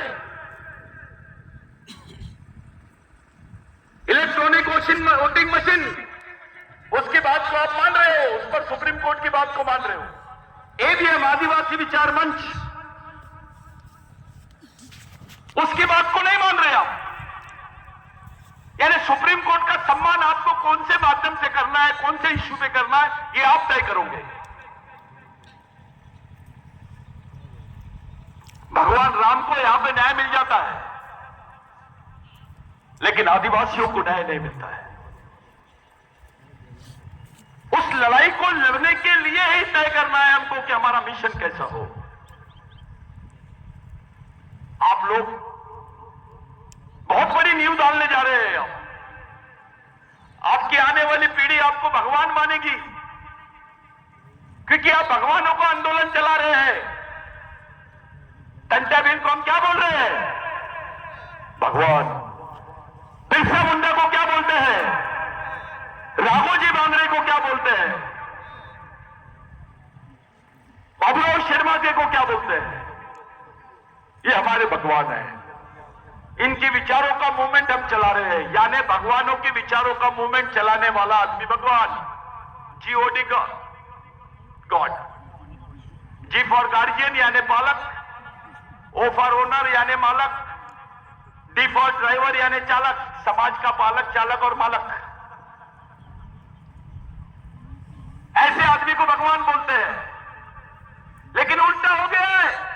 इलेक्ट्रॉनिक वोटिंग मशीन, उसकी बात को आप मान रहे हो, उस पर सुप्रीम कोर्ट की बात को मान रहे हो। ईवीएम आदिवासी विचार मंच, उसकी बात को नहीं मान रहे आप। यानी सुप्रीम कोर्ट का सम्मान आपको कौन से माध्यम से करना है, कौन से इश्यू पे करना है, ये आप तय करोगे। भगवान राम को यहां पे न्याय मिल जाता है, लेकिन आदिवासियों को न्याय नहीं मिलता है। उस लड़ाई को लड़ने के लिए ही तय करना है हमको कि हमारा मिशन कैसा हो। आप लोग बहुत बड़ी नींव डालने जा रहे हैं। आपकी आने वाली पीढ़ी आपको भगवान मानेगी, क्योंकि आप भगवानों को आंदोलन चला रहे हैं। टंटा बिल को हम क्या बोल रहे हैं? भगवान। बिरसा मुंडा को क्या बोलते हैं? राघोजी बांगरे को क्या बोलते हैं? बाबूराव शर्मा जी को क्या बोलते हैं? ये हमारे भगवान हैं। इनके विचारों का मूवमेंट हम चला रहे हैं, यानी भगवानों के विचारों का मूवमेंट चलाने वाला आदमी भगवान। G O D god, G for guardian यानी पालक, ओ फॉर ओनर यानी मालक, डी फॉर ड्राइवर यानी चालक, समाज का पालक, चालक और मालक। ऐसे आदमी को भगवान बोलते हैं, लेकिन उल्टा हो गया है।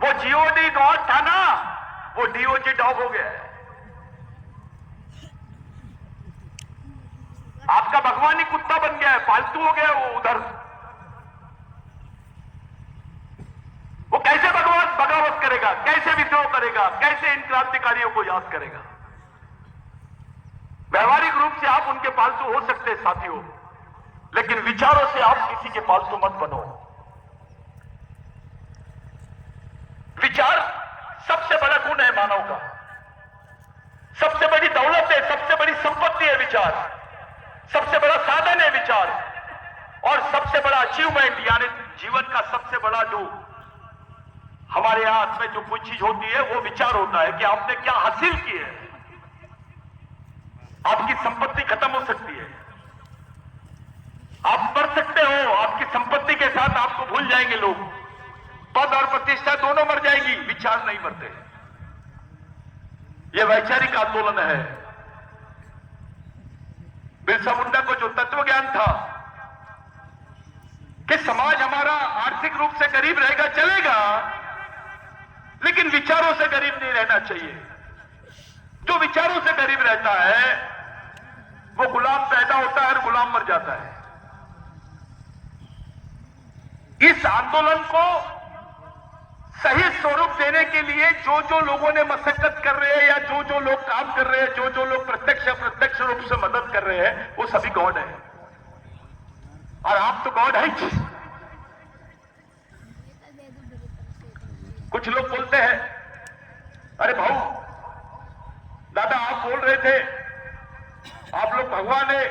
वो जीओडी गॉड था ना, वो डीओजी डॉग हो गया है। आपका भगवान ही कुत्ता बन गया है, पालतू हो गया वो उधर। वो कैसे भगवान बगावत करेगा, कैसे विद्रोह करेगा, कैसे इन क्रांतिकारियों को याद करेगा? व्यवहारिक रूप से आप उनके पालतू हो सकते हैं साथियों, लेकिन विचारों से आप किसी के पालतू मत बनो। विचार सबसे बड़ा गुण है मानव का, सबसे बड़ी दौलत है, सबसे बड़ी संपत्ति है विचार, सबसे बड़ा साधन है विचार, और सबसे बड़ा अचीवमेंट यानी जीवन का सबसे बड़ा जो हमारे हाथ में जो कोई चीज होती है वो विचार होता है कि आपने क्या हासिल किया है। आपकी संपत्ति खत्म हो सकती है, आप मर सकते हो, आपकी संपत्ति के साथ आपको भूल जाएंगे लोग, पद और प्रतिष्ठा दोनों मर जाएगी, विचार नहीं मरते। यह वैचारिक आंदोलन है। बिरसा मुंडा को जो तत्व ज्ञान था कि समाज हमारा आर्थिक रूप से गरीब रहेगा चलेगा, लेकिन विचारों से गरीब नहीं रहना चाहिए। जो विचारों से गरीब रहता है वो गुलाम पैदा होता है और गुलाम मर जाता है। इस आंदोलन को सही स्वरूप देने के लिए जो जो लोगों ने मशक्कत कर रहे हैं या जो जो लोग काम कर रहे हैं, जो जो लोग प्रत्यक्ष अप्रत्यक्ष रूप से मदद कर रहे हैं, वो सभी गॉड है। और आप तो गॉड है ही। कुछ लोग बोलते हैं, अरे भाऊ दादा आप बोल रहे थे आप लोग भगवान है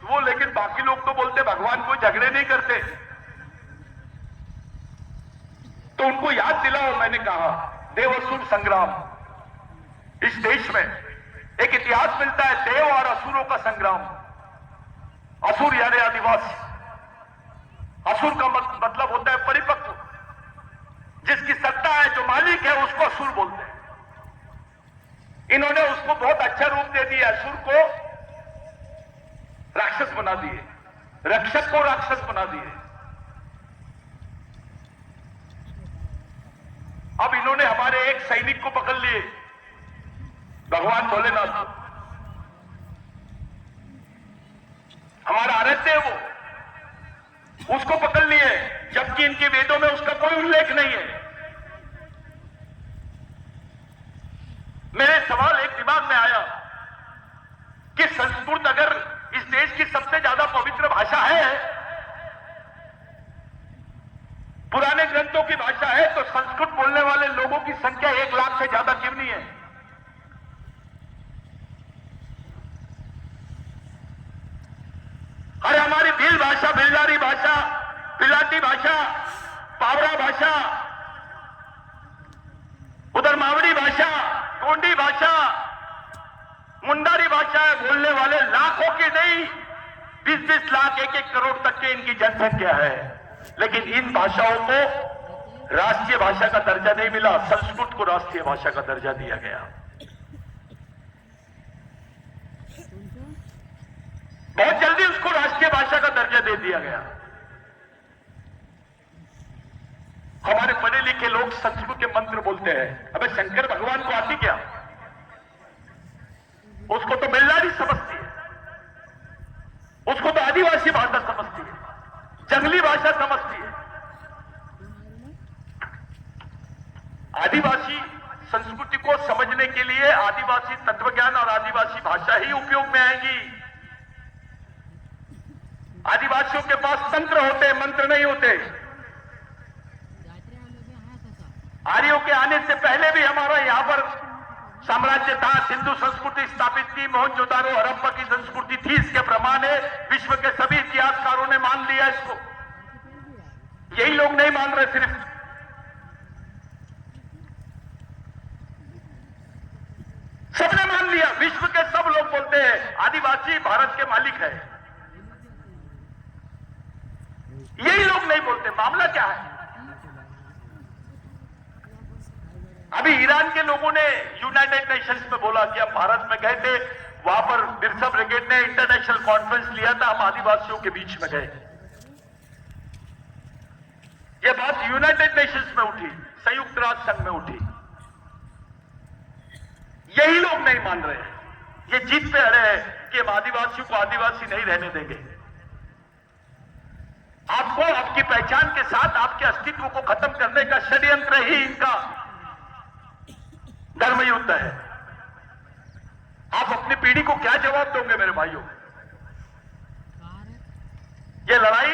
वो, लेकिन बाकी लोग तो बोलते भगवान कोई झगड़े नहीं करते। तो उनको याद दिलाओ, मैंने कहा देव असुर संग्राम। इस देश में एक इतिहास मिलता है, देव और असुरों का संग्राम। असुर यानी आदिवासी। असुर का मतलब होता है परिपक्व, जिसकी सत्ता है, जो मालिक है, उसको असुर बोलते हैं। इन्होंने उसको बहुत अच्छा रूप दे दिया, असुर को राक्षस बना दिए, रक्षक को राक्षस बना दिए। अब इन्होंने हमारे एक सैनिक को पकड़ लिए, भगवान भोलेनाथ, हमारा आराध्य है वो, उसको पकड़ लिए, जबकि इनके वेदों में उसका कोई उल्लेख नहीं है। मेरे सवाल एक दिमाग में आया कि संस्कृत अगर इस देश की सबसे ज्यादा पवित्र भाषा है, पुराने ग्रंथों की भाषा है, तो संस्कृत बोलने वाले लोगों की संख्या 1 लाख से ज्यादा क्यों नहीं है? अरे हमारी भील भाषा, भिल्लारी भाषा, बिलाटी भाषा, पावरा भाषा, उधर मावड़ी भाषा, कोंडी भाषा, मुंडारी भाषा है, बोलने वाले लाखों की नहीं 20-20 लाख, 1-1 करोड़ तक के इनकी जनसंख्या है। लेकिन इन भाषाओं को राष्ट्रीय भाषा का दर्जा नहीं मिला, संस्कृत को राष्ट्रीय भाषा का दर्जा दिया गया। बहुत जल्दी उसको राष्ट्रीय भाषा का दर्जा दे दिया गया। हमारे पढ़े लिखे लोग संस्कृत के मंत्र बोलते हैं। अबे शंकर भगवान को आती क्या? उसको तो बिल्लारी समझती है, उसको तो आदिवासी भाषा समझती है, जंगली भाषा समझती है। आदिवासी संस्कृति को समझने के लिए आदिवासी तत्वज्ञान और आदिवासी भाषा ही उपयोग में आएगी। आदिवासियों के पास तंत्र होते हैं, मंत्र नहीं होते। आर्यों के आने से पहले भी हमारा यहां पर साम्राज्य था, सिंधु संस्कृति स्थापित थी, मोहनजोदारो हड़प्पा की संस्कृति थी। इसके प्रमाण है, विश्व के सभी इतिहासकारों ने मान लिया इसको। यही लोग नहीं मान रहे, सिर्फ सबने मान लिया। विश्व के सब लोग बोलते हैं आदिवासी भारत के मालिक है। यही लोग नहीं बोलते। मामला क्या है? अभी ईरान के लोगों ने यूनाइटेड नेशंस में बोला कि हम भारत में गए थे, वहां पर बिरसा ब्रिगेड ने इंटरनेशनल कॉन्फ्रेंस लिया था, हम आदिवासियों के बीच में गए। यह बात यूनाइटेड नेशंस में उठी, संयुक्त राष्ट्र संघ में उठी। यही लोग नहीं मान रहे हैं, ये जीत पे अड़े हैं कि हम आदिवासियों को आदिवासी नहीं रहने देंगे। आपको आपकी पहचान के साथ आपके अस्तित्व को खत्म करने का षड्यंत्र ही इनका धर्म युद्ध है। आप अपनी पीढ़ी को क्या जवाब दोगे मेरे भाइयों? ये लड़ाई,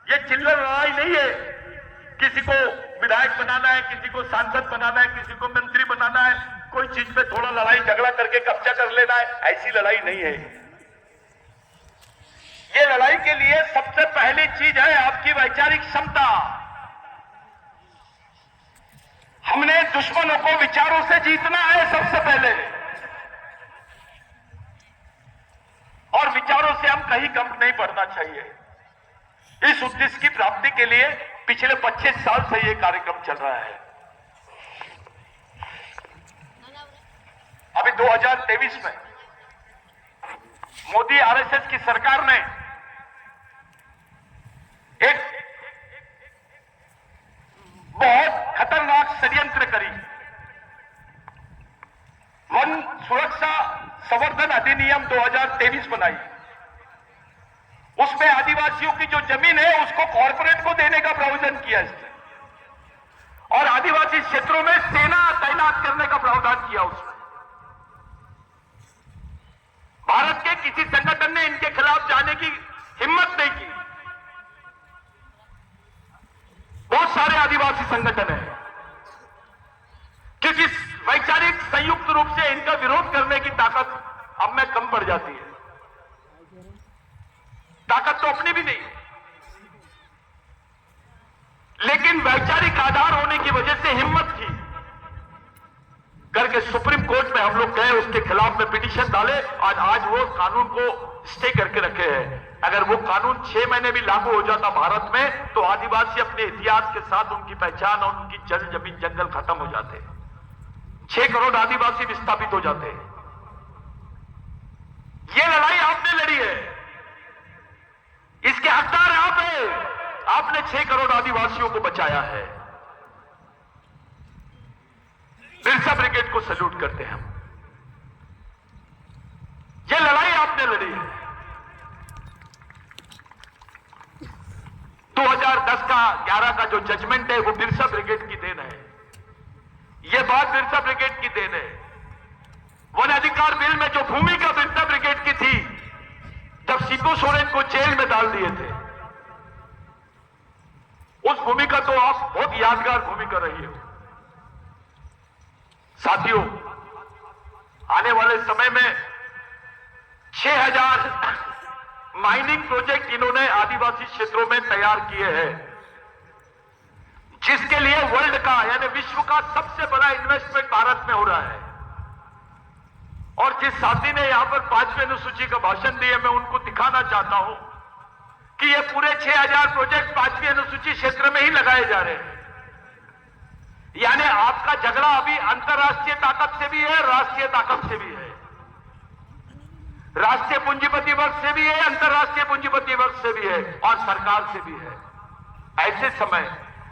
ये चिल्लर लड़ाई नहीं है। किसी को विधायक बनाना है, किसी को सांसद बनाना है, किसी को मंत्री बनाना है, कोई चीज पे थोड़ा लड़ाई झगड़ा करके कब्जा कर लेना है, ऐसी लड़ाई नहीं है। ये लड़ाई के लिए सबसे पहली चीज है आपकी वैचारिक क्षमता। हमने दुश्मनों को विचारों से जीतना है सबसे पहले, और विचारों से हम कहीं कम नहीं पड़ना चाहिए। इस उद्देश्य की प्राप्ति के लिए पिछले 25 साल से यह कार्यक्रम चल रहा है। अभी 2023 में मोदी आरएसएस की सरकार ने एक बहुत खतरनाक षड्यंत्र करी। वन सुरक्षा संवर्धन अधिनियम 2023 बनाई। उसमें आदिवासियों की जो जमीन है उसको कॉर्पोरेट को देने का प्रावधान किया इसने। और आदिवासी क्षेत्रों में सेना तैनात करने का प्रावधान किया उसमें। भारत के किसी संगठन ने इनके खिलाफ जाने की हिम्मत नहीं की। बहुत सारे आदिवासी संगठन हैं, क्योंकि वैचारिक संयुक्त रूप से इनका विरोध करने की ताकत अब में कम पड़ जाती है। ताकत तो अपनी भी नहीं, लेकिन वैचारिक आधार होने की वजह से हिम्मत की करके सुप्रीम कोर्ट में हम लोग गए, उसके खिलाफ में पिटीशन डाले और आज वो कानून को स्टे करके रखे हैं। अगर वो कानून 6 महीने भी लागू हो जाता भारत में, तो आदिवासी अपने इतिहास के साथ उनकी पहचान और उनकी जमीन जंगल खत्म हो जाते। 6 करोड़ आदिवासी विस्थापित हो जाते। ये लड़ाई आपने लड़ी है, इसके हकदार आप हैं। आपने 6 करोड़ आदिवासियों को बचाया है। बिरसा ब्रिगेड को सैल्यूट करते हैं हम। ये लड़ाई आपने लड़ी है। 2010 का 11 का जो जजमेंट है वो बिरसा ब्रिगेड की देन है। ये बात बिरसा ब्रिगेड की देन है। वन अधिकार बिल में जो भूमिका बिरसा ब्रिगेड की थी, जब शिबू सोरेन को जेल में डाल दिए थे, उस भूमिका तो आप बहुत यादगार भूमिका रही है। साथियों, आने वाले समय में 6000 माइनिंग प्रोजेक्ट इन्होंने आदिवासी क्षेत्रों में तैयार किए हैं, जिसके लिए वर्ल्ड का यानी विश्व का सबसे बड़ा इन्वेस्टमेंट भारत में हो रहा है। और जिस साथी ने यहां पर 5वीं अनुसूची का भाषण दिया, मैं उनको दिखाना चाहता हूं कि ये पूरे 6000 प्रोजेक्ट 5वीं अनुसूची क्षेत्र में ही लगाए जा रहे हैं। यानी आपका झगड़ा अभी अंतर्राष्ट्रीय ताकत से भी है, राष्ट्रीय ताकत से भी है, राष्ट्रीय पूंजीपति वर्ग से भी है, अंतर्राष्ट्रीय पूंजीपति वर्ग से भी है और सरकार से भी है। ऐसे समय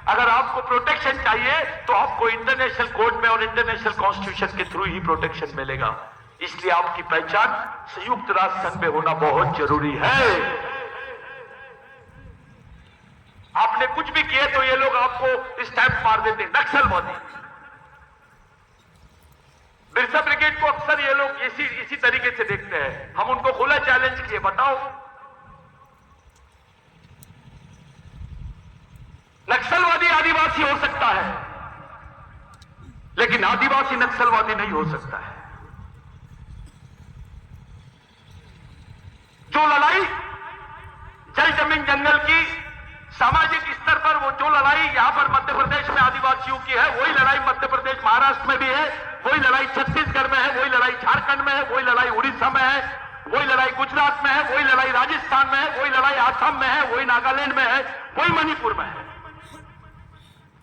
अगर आपको प्रोटेक्शन चाहिए तो आपको इंटरनेशनल कोर्ट में और इंटरनेशनल कॉन्स्टिट्यूशन के थ्रू ही प्रोटेक्शन मिलेगा। इसलिए आपकी पहचान संयुक्त राष्ट्र संघ में होना बहुत जरूरी है। आपने कुछ भी किए तो ये लोग आपको स्टैंप मार देते, नक्सलवादी। बिरसा ब्रिगेड को अक्सर ये लोग इसी तरीके से देखते हैं। हम उनको खुला चैलेंज किए, बताओ नक्सलवादी आदिवासी हो सकता है, लेकिन आदिवासी नक्सलवादी नहीं हो सकता है। जो लड़ाई जल जमीन जंगल की सामाजिक स्तर पर, वो जो लड़ाई यहां पर मध्य प्रदेश में आदिवासियों की है, वही लड़ाई मध्य प्रदेश महाराष्ट्र में भी है, वही लड़ाई छत्तीसगढ़ में है, वही लड़ाई झारखंड में है, वही लड़ाई उड़ीसा में है, वही लड़ाई गुजरात में है, वही लड़ाई राजस्थान में है, वही लड़ाई आसाम में है, वही नागालैंड में है, वही मणिपुर में है।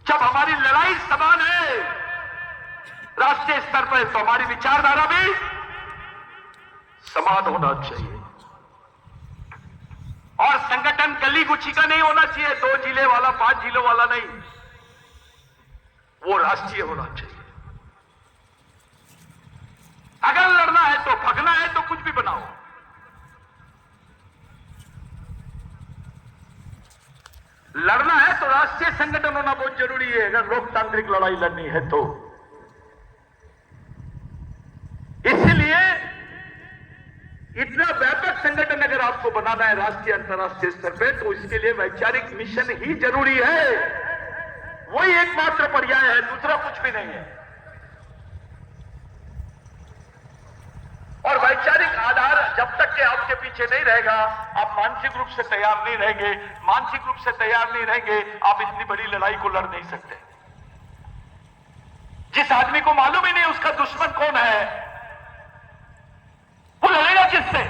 जब हमारी लड़ाई समान है राष्ट्रीय स्तर पर, तो हमारी विचारधारा भी समान होना चाहिए। और संगठन गली गुच्छी का नहीं होना चाहिए, 2 जिले वाला 5 जिलों वाला नहीं, वो राष्ट्रीय होना चाहिए। अगर लड़ना है तो भगना है तो कुछ भी बनाओ। लड़ना है तो राष्ट्रीय संगठन होना बहुत जरूरी है, अगर लोकतांत्रिक लड़ाई लड़नी है तो। इसलिए इतना व्यापक संगठन अगर आपको बनाना है राष्ट्रीय अंतर्राष्ट्रीय स्तर पे, तो इसके लिए वैचारिक मिशन ही जरूरी है। वही एकमात्र पर्याय है, दूसरा कुछ भी नहीं है। और वैचारिक आधार जब तक के आपके पीछे नहीं रहेगा, आप मानसिक रूप से तैयार नहीं रहेंगे। मानसिक रूप से तैयार नहीं रहेंगे, आप इतनी बड़ी लड़ाई को लड़ नहीं सकते। जिस आदमी को मालूम ही नहीं उसका दुश्मन कौन है, वो लड़ेगा किससे?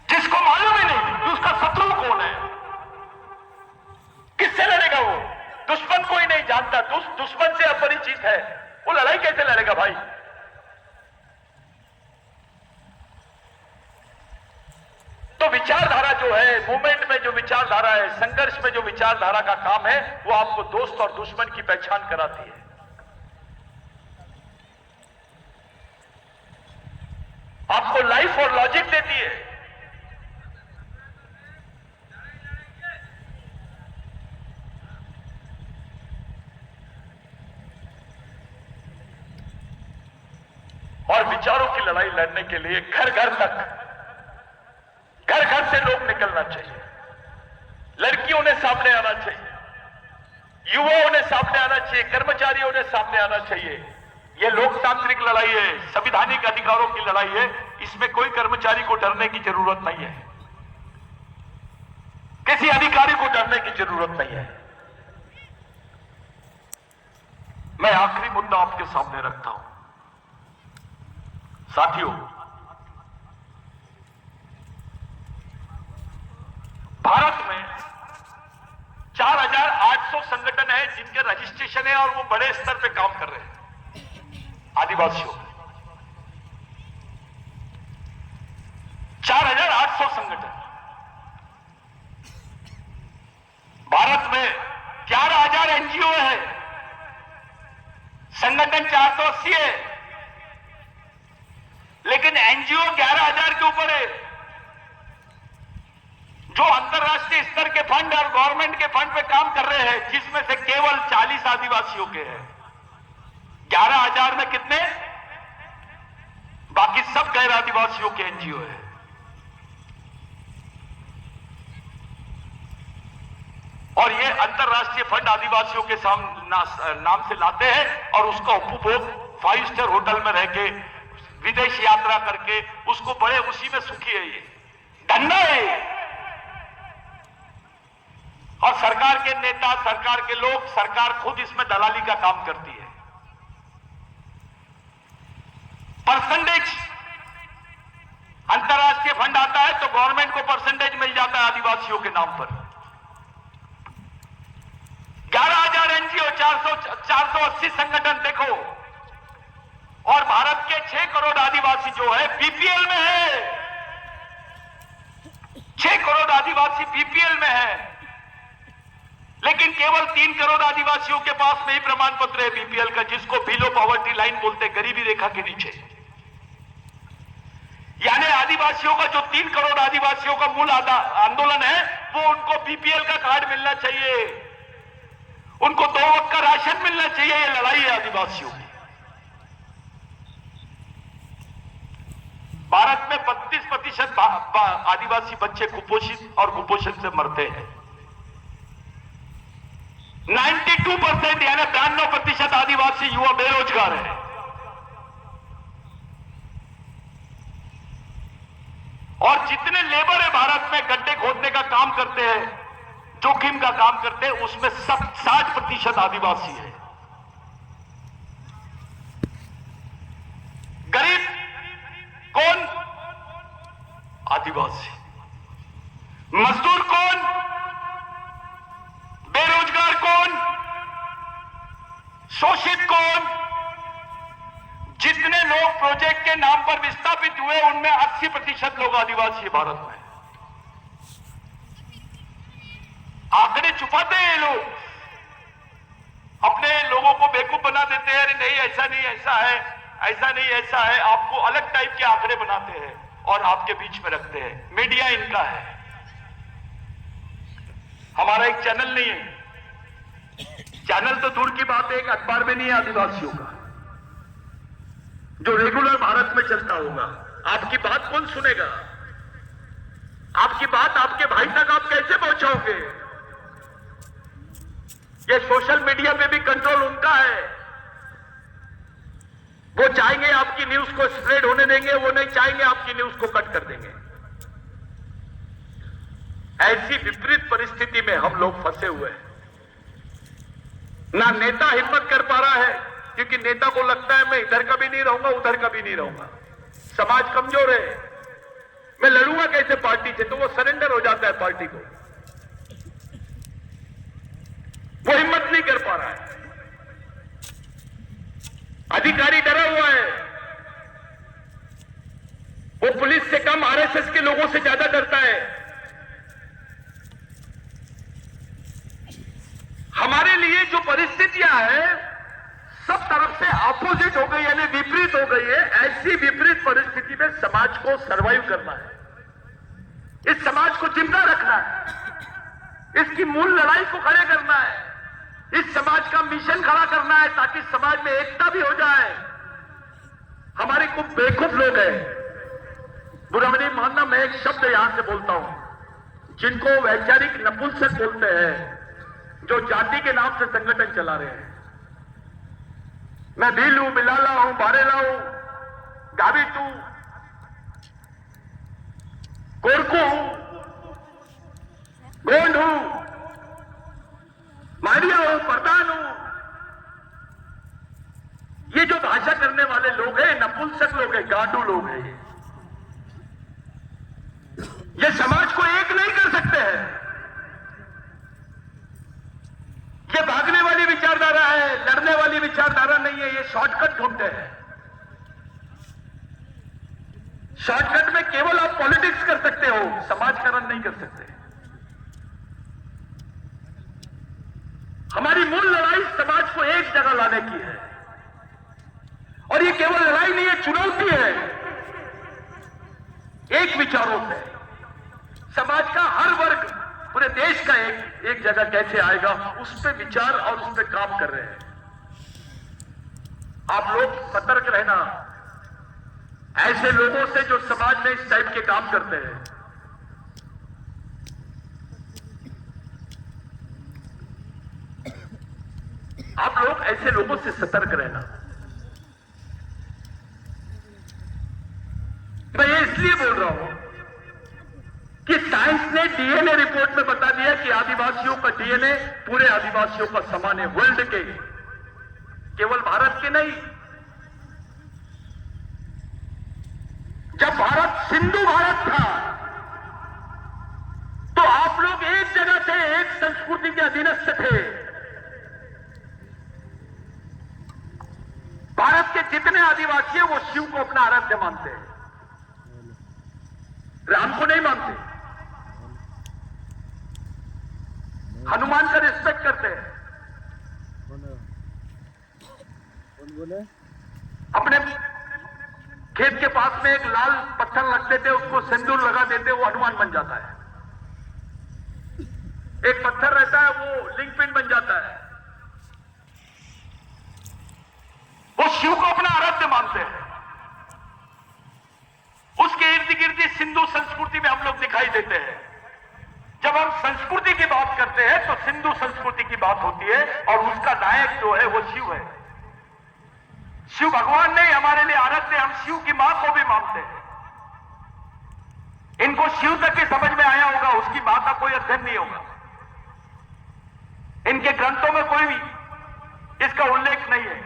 जिसको मालूम ही नहीं कि उसका शत्रु कौन है, किससे लड़ेगा? वो दुश्मन को ही नहीं जानता, दुश्मन से अपरिचित है, वो लड़ाई कैसे लड़ेगा भाई? तो विचारधारा जो है, मूवमेंट में जो विचारधारा है, संघर्ष में जो विचारधारा का काम है, वो आपको दोस्त और दुश्मन की पहचान कराती है। आपको लाइफ और लॉजिक देती है। और विचारों की लड़ाई लड़ने के लिए घर घर तक, घर घर से लोग निकलना चाहिए। लड़कियों ने सामने आना चाहिए, युवाओं ने सामने आना चाहिए, कर्मचारियों ने सामने आना चाहिए। यह लोकतांत्रिक लड़ाई है, संवैधानिक अधिकारों की लड़ाई है। इसमें कोई कर्मचारी को डरने की जरूरत नहीं है, किसी अधिकारी को डरने की जरूरत नहीं है। मैं आखिरी मुद्दा आपके सामने रखता हूं। साथियों, भारत में 4800 संगठन है जिनके रजिस्ट्रेशन है और वो बड़े स्तर पे काम कर रहे हैं आदिवासियों में। 4800 संगठन। भारत में 11000 एनजीओ है, संगठन 480 है, लेकिन एनजीओ 11000 के ऊपर है। जो अंतरराष्ट्रीय स्तर के फंड और गवर्नमेंट के फंड पे काम कर रहे हैं, जिसमें से केवल 40 आदिवासियों के हैं। 11000 में कितने? बाकी सब गैर आदिवासियों के एनजीओ है। और ये अंतरराष्ट्रीय फंड आदिवासियों के नाम से लाते हैं और उसका उपभोग 5 स्टार होटल में रह के, विदेश यात्रा करके उसको बड़े उसी में सुखी है। ये धंधा है। और सरकार के नेता, सरकार के लोग, सरकार खुद इसमें दलाली का काम करती है। परसेंटेज, अंतरराष्ट्रीय फंड आता है तो गवर्नमेंट को परसेंटेज मिल जाता है आदिवासियों के नाम पर। 11000 एनजीओ, 480 संगठन देखो, और भारत के 6 करोड़ आदिवासी जो है बीपीएल में है। 6 करोड़ आदिवासी बीपीएल में है, लेकिन केवल 3 करोड़ आदिवासियों के पास में ही प्रमाण पत्र है बीपीएल का, जिसको बिलो पॉवर्टी लाइन बोलते, गरीबी रेखा के नीचे। यानी आदिवासियों का जो 3 करोड़ आदिवासियों का मूल आंदोलन है, वो उनको बीपीएल का कार्ड मिलना चाहिए, उनको 2 वक्त का राशन मिलना चाहिए। ये लड़ाई है आदिवासियों की। भारत में 32% आदिवासी बच्चे कुपोषित और कुपोषण से मरते हैं। 92% यानी 92% आदिवासी युवा बेरोजगार है। और जितने लेबर है भारत में गड्ढे खोदने का काम करते हैं, जोखिम का काम करते हैं, उसमें सब 60% आदिवासी है। गरीब कौन? आदिवासी। मजदूर कौन? बेरोजगार कौन? शोषित कौन? जितने लोग प्रोजेक्ट के नाम पर विस्थापित हुए, उनमें 80% लोग आदिवासी भारत में। आंकड़े छुपाते हैं ये लोग, अपने लोगों को बेवकूफ बना देते हैं। अरे नहीं, ऐसा नहीं, ऐसा है, ऐसा नहीं, ऐसा है। आपको अलग टाइप के आंकड़े बनाते हैं और आपके बीच में रखते हैं। मीडिया इनका है। हमारा एक चैनल नहीं है, चैनल तो दूर की बात है, एक अखबार में नहीं है आदिवासियों का, जो रेगुलर भारत में चलता होगा। आपकी बात कौन सुनेगा? आपकी बात आपके भाई तक आप कैसे पहुंचाओगे? ये सोशल मीडिया पे भी कंट्रोल उनका है। वो चाहेंगे आपकी न्यूज को स्प्रेड होने देंगे, वो नहीं चाहेंगे आपकी न्यूज को कट कर देंगे। ऐसी विपरीत परिस्थिति में हम लोग फंसे हुए हैं। ना नेता हिम्मत कर पा रहा है, क्योंकि नेता को लगता है मैं इधर का भी नहीं रहूंगा, उधर का भी नहीं रहूंगा। समाज कमजोर है, मैं लड़ूंगा कैसे पार्टी से, तो वो सरेंडर हो जाता है पार्टी को। वो हिम्मत नहीं कर पा रहा है। अधिकारी डरा हुआ है, वो पुलिस से कम आरएसएस के लोगों से ज्यादा डरता है। हमारे लिए जो परिस्थितियां हैं सब तरफ से अपोजिट हो गई, यानी विपरीत हो गई है। ऐसी विपरीत परिस्थिति में समाज को सरवाइव करना है, इस समाज को जिंदा रखना है, इसकी मूल लड़ाई को खड़े करना है, इस समाज का मिशन खड़ा करना है, ताकि समाज में एकता भी हो जाए, हमारे कुछ बेवकूफ लोग हैं, बुरा नहीं मानना, मैं एक शब्द यहां से बोलता हूं, जिनको वैचारिक नपुंसक बोलते हैं, जो जाति के नाम से संगठन चला रहे हैं। मैं भील हूं, बिलाला हूं, बारेला हूं, गावित हूं, गोरखू हूं, गोंड हूं, मारिया हूं, प्रधान हूं। ये जो भाषा करने वाले लोग हैं, नपुंसक लोग हैं, गांडू लोग हैं। ये समाज को एक नहीं कर सकते हैं। ये भागने वाली विचारधारा है, लड़ने वाली विचारधारा नहीं है। ये शॉर्टकट ढूंढते हैं। शॉर्टकट में केवल आप पॉलिटिक्स कर सकते हो, समाजकरण नहीं कर सकते। हमारी मूल लड़ाई समाज को एक जगह लाने की है, और ये केवल लड़ाई नहीं है, चुनौती है। एक विचारों से समाज का हर वर्ग, पूरे देश का एक जगह कैसे आएगा, उस पर विचार और उस पर काम कर रहे हैं। आप लोग सतर्क रहना ऐसे लोगों से जो समाज में इस टाइप के काम करते हैं। आप लोग ऐसे लोगों से सतर्क रहना। मैं ये इसलिए बोल रहा हूं कि साइंस ने डीएनए रिपोर्ट में बता दिया कि आदिवासियों का डीएनए पूरे आदिवासियों का समान है, वर्ल्ड के, केवल भारत के नहीं। जब भारत सिंधु भारत था तो आप लोग एक जगह थे, एक संस्कृति के अधीनस्थ थे। भारत के जितने आदिवासी हैं वो शिव को अपना आराध्य मानते हैं, राम को नहीं मानते, हनुमान का रिस्पेक्ट करते हैं। अपने खेत के पास में एक लाल पत्थर रख देते, उसको सिंदूर लगा देते, वो हनुमान बन जाता है। एक पत्थर रहता है, वो लिंगपिन बन जाता है। वो शिव को अपना आराध्य मानते हैं। उसके इर्द गिर्द सिंधु संस्कृति में हम लोग दिखाई देते हैं। जब हम संस्कृति की बात करते हैं तो सिंधु संस्कृति की बात होती है, और उसका नायक जो है वो शिव है। शिव भगवान नहीं हमारे लिए आराध्य, हम शिव की मां को भी मानते हैं। इनको शिव तक ही समझ में आया होगा, उसकी मां का कोई अध्ययन नहीं होगा। इनके ग्रंथों में कोई भी इसका उल्लेख नहीं है।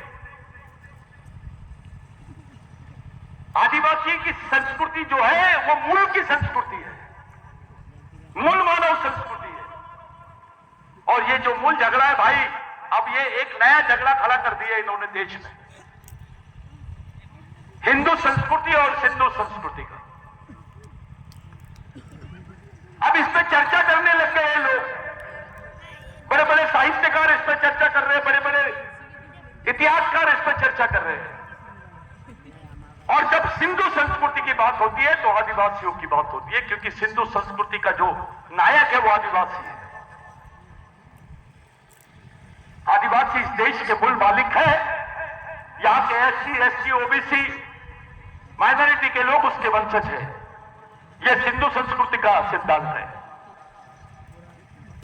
आदिवासी की संस्कृति जो है वो मूल की संस्कृति है, मूल मानव संस्कृति है। और ये जो मूल झगड़ा है भाई, अब ये एक नया झगड़ा खड़ा कर दिया इन्होंने देश में, हिंदू संस्कृति और सिंधु संस्कृति का। अब इस पे चर्चा करने लग गए हैं लोग, बड़े बड़े साहित्यकार इस पर चर्चा कर रहे हैं, बड़े बड़े इतिहासकार इस पर चर्चा कर रहे हैं। और जब सिंधु संस्कृति की बात होती है तो आदिवासियों की बात होती है, क्योंकि सिंधु संस्कृति का जो नायक है वो आदिवासी है। आदिवासी इस देश के मूल मालिक है। यहां के एससी, एसटी, ओबीसी माइनॉरिटी के लोग उसके वंशज हैं। यह सिंधु संस्कृति का सिद्धांत है।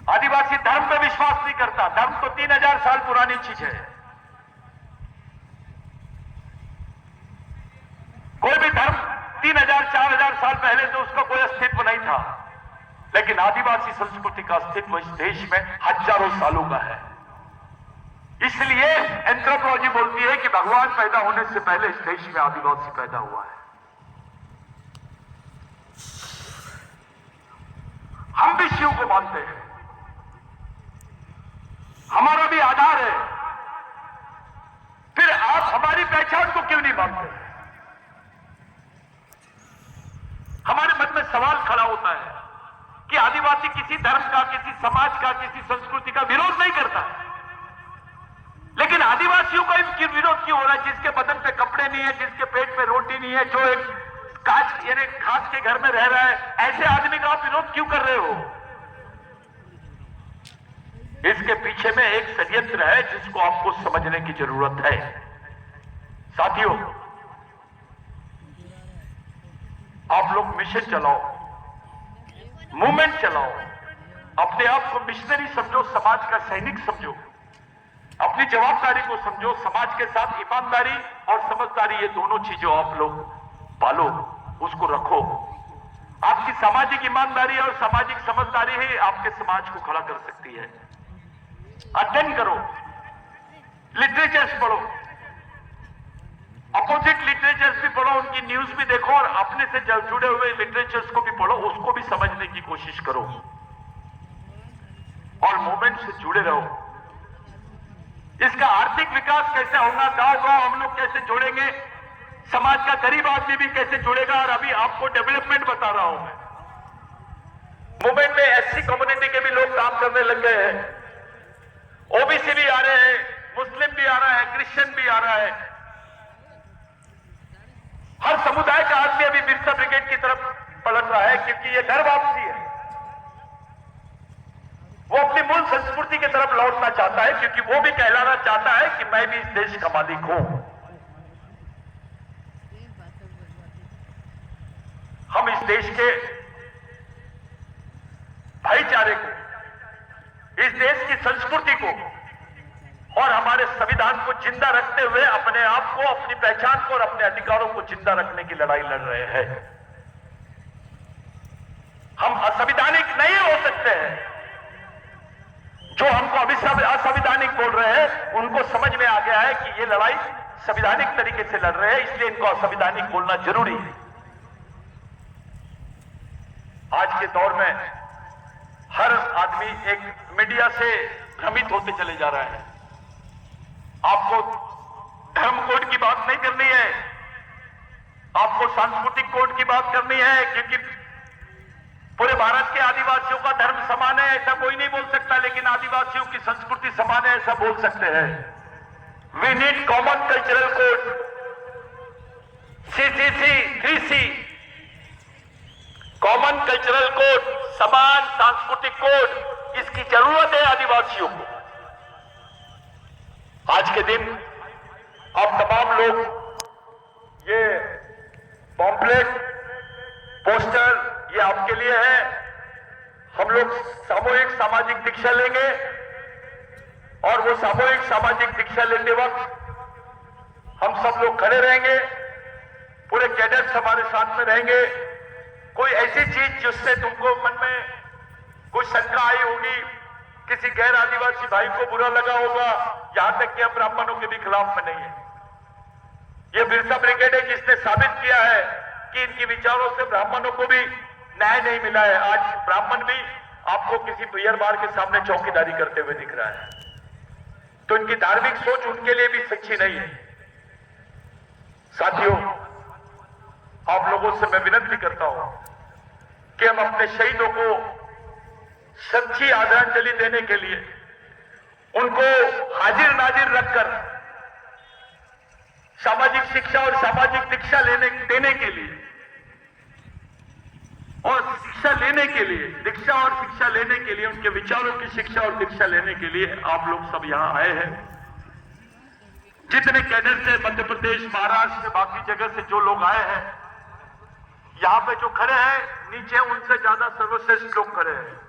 आदिवासी धर्म पे विश्वास नहीं करता। धर्म तो 3000 साल पुरानी चीज है। कोई भी धर्म 3000, 4000 साल पहले तो उसका कोई अस्तित्व नहीं था, लेकिन आदिवासी संस्कृति का अस्तित्व इस देश में हजारों सालों का है। इसलिए एंथ्रोपोलॉजी बोलती है कि भगवान पैदा होने से पहले इस देश में आदिवासी पैदा हुआ है। हम भी शिव को मानते हैं, हमारा भी आधार है। फिर आप हमारी पहचान को क्यों नहीं मानते? हमारे मन में सवाल खड़ा होता है कि आदिवासी किसी धर्म का, किसी समाज का, किसी संस्कृति का विरोध नहीं करता, लेकिन आदिवासियों का विरोध क्यों हो रहा है? जिसके बदन पे कपड़े नहीं है, जिसके पेट में रोटी नहीं है, जो एक कांच यानी घास के घर में रह रहा है, ऐसे आदमी का आप विरोध क्यों कर रहे हो? इसके पीछे में एक षड्यंत्र है जिसको आपको समझने की जरूरत है। साथियों, आप लोग मिशन चलाओ, मूवमेंट चलाओ, अपने आप को मिशनरी समझो, समाज का सैनिक समझो, अपनी जवाबदारी को समझो, समाज के साथ ईमानदारी और समझदारी ये दोनों चीजों आप लोग पालो, उसको रखो। आपकी सामाजिक ईमानदारी और सामाजिक समझदारी ही आपके समाज को खड़ा कर सकती है। अध्ययन करो, लिटरेचर्स पढ़ो, अपोजिट लिटरेचर्स भी पढ़ो, उनकी न्यूज भी देखो और अपने से जुड़े हुए लिटरेचर्स को भी पढ़ो, उसको भी समझने की कोशिश करो और मूवमेंट से जुड़े रहो। इसका आर्थिक विकास कैसे होगा, गांव-गांव हम लोग कैसे जोड़ेंगे, समाज का गरीब आदमी भी कैसे जुड़ेगा, और अभी आपको डेवलपमेंट बता रहा हूं मैं। मूवमेंट में एससी कम्युनिटी के भी लोग काम करने लग गए हैं, ओबीसी भी आ रहे हैं, मुस्लिम भी आ रहा है, क्रिश्चियन भी आ रहा है। हर समुदाय का आदमी अभी बिरसा ब्रिगेड की तरफ पलट रहा है, क्योंकि ये घर वापसी है। वो अपनी मूल संस्कृति की तरफ लौटना चाहता है, क्योंकि वो भी कहलाना चाहता है कि मैं भी इस देश का मालिक हूं। हम इस देश के भाईचारे को, इस देश की संस्कृति को और हमारे संविधान को जिंदा रखते हुए अपने आप को, अपनी पहचान को और अपने अधिकारों को जिंदा रखने की लड़ाई लड़ रहे हैं। हम असंवैधानिक नहीं हो सकते हैं। जो हमको अभी सब असंवैधानिक बोल रहे हैं, उनको समझ में आ गया है कि ये लड़ाई संवैधानिक तरीके से लड़ रहे हैं, इसलिए इनको असंवैधानिक बोलना जरूरी है। आज के दौर में हर आदमी एक मीडिया से भ्रमित होते चले जा रहा है। आपको धर्म कोड की बात नहीं करनी है, आपको सांस्कृतिक कोड की बात करनी है, क्योंकि पूरे भारत के आदिवासियों का धर्म समान है ऐसा कोई नहीं बोल सकता, लेकिन आदिवासियों की संस्कृति समान है ऐसा बोल सकते हैं। We need common cultural code, CCC 3C, common cultural code, समान सांस्कृतिक कोड, इसकी जरूरत है आदिवासियों को। आज के दिन अब तमाम लोग ये पॉम्पलेट, पोस्टर, ये आपके लिए है। हम लोग सामूहिक सामाजिक दीक्षा लेंगे और वो सामूहिक सामाजिक दीक्षा लेते वक्त हम सब लोग खड़े रहेंगे, पूरे कैडेट्स हमारे साथ में रहेंगे। कोई ऐसी चीज जिससे तुमको मन में कोई शंका आई होगी, किसी गैर आदिवासी भाई को बुरा लगा होगा, यहां तक कि हम ब्राह्मणों के भी खिलाफ में नहीं है। ये बिरसा ब्रिगेड है जिसने साबित किया है कि इनकी विचारों से ब्राह्मणों को भी न्याय नहीं मिला है। आज ब्राह्मण भी आपको किसी बियर बार के सामने चौकीदारी करते हुए दिख रहा है, तो इनकी धार्मिक सोच उनके लिए भी सच्ची नहीं है। साथियों, आप लोगों से मैं विनती करता हूं कि हम अपने शहीदों को सच्ची आदरांजलि देने के लिए उनको हाजिर नाजिर रखकर सामाजिक शिक्षा और सामाजिक दीक्षा देने के लिए और शिक्षा लेने के लिए, दीक्षा और शिक्षा लेने के लिए, उनके विचारों की शिक्षा और दीक्षा लेने के लिए आप लोग सब यहां आए हैं। जितने कैडर से मध्य प्रदेश, महाराष्ट्र, बाकी जगह से जो लोग आए हैं, यहां पे जो खड़े हैं नीचे, उनसे ज्यादा सर्वश्रेष्ठ लोग खड़े हैं।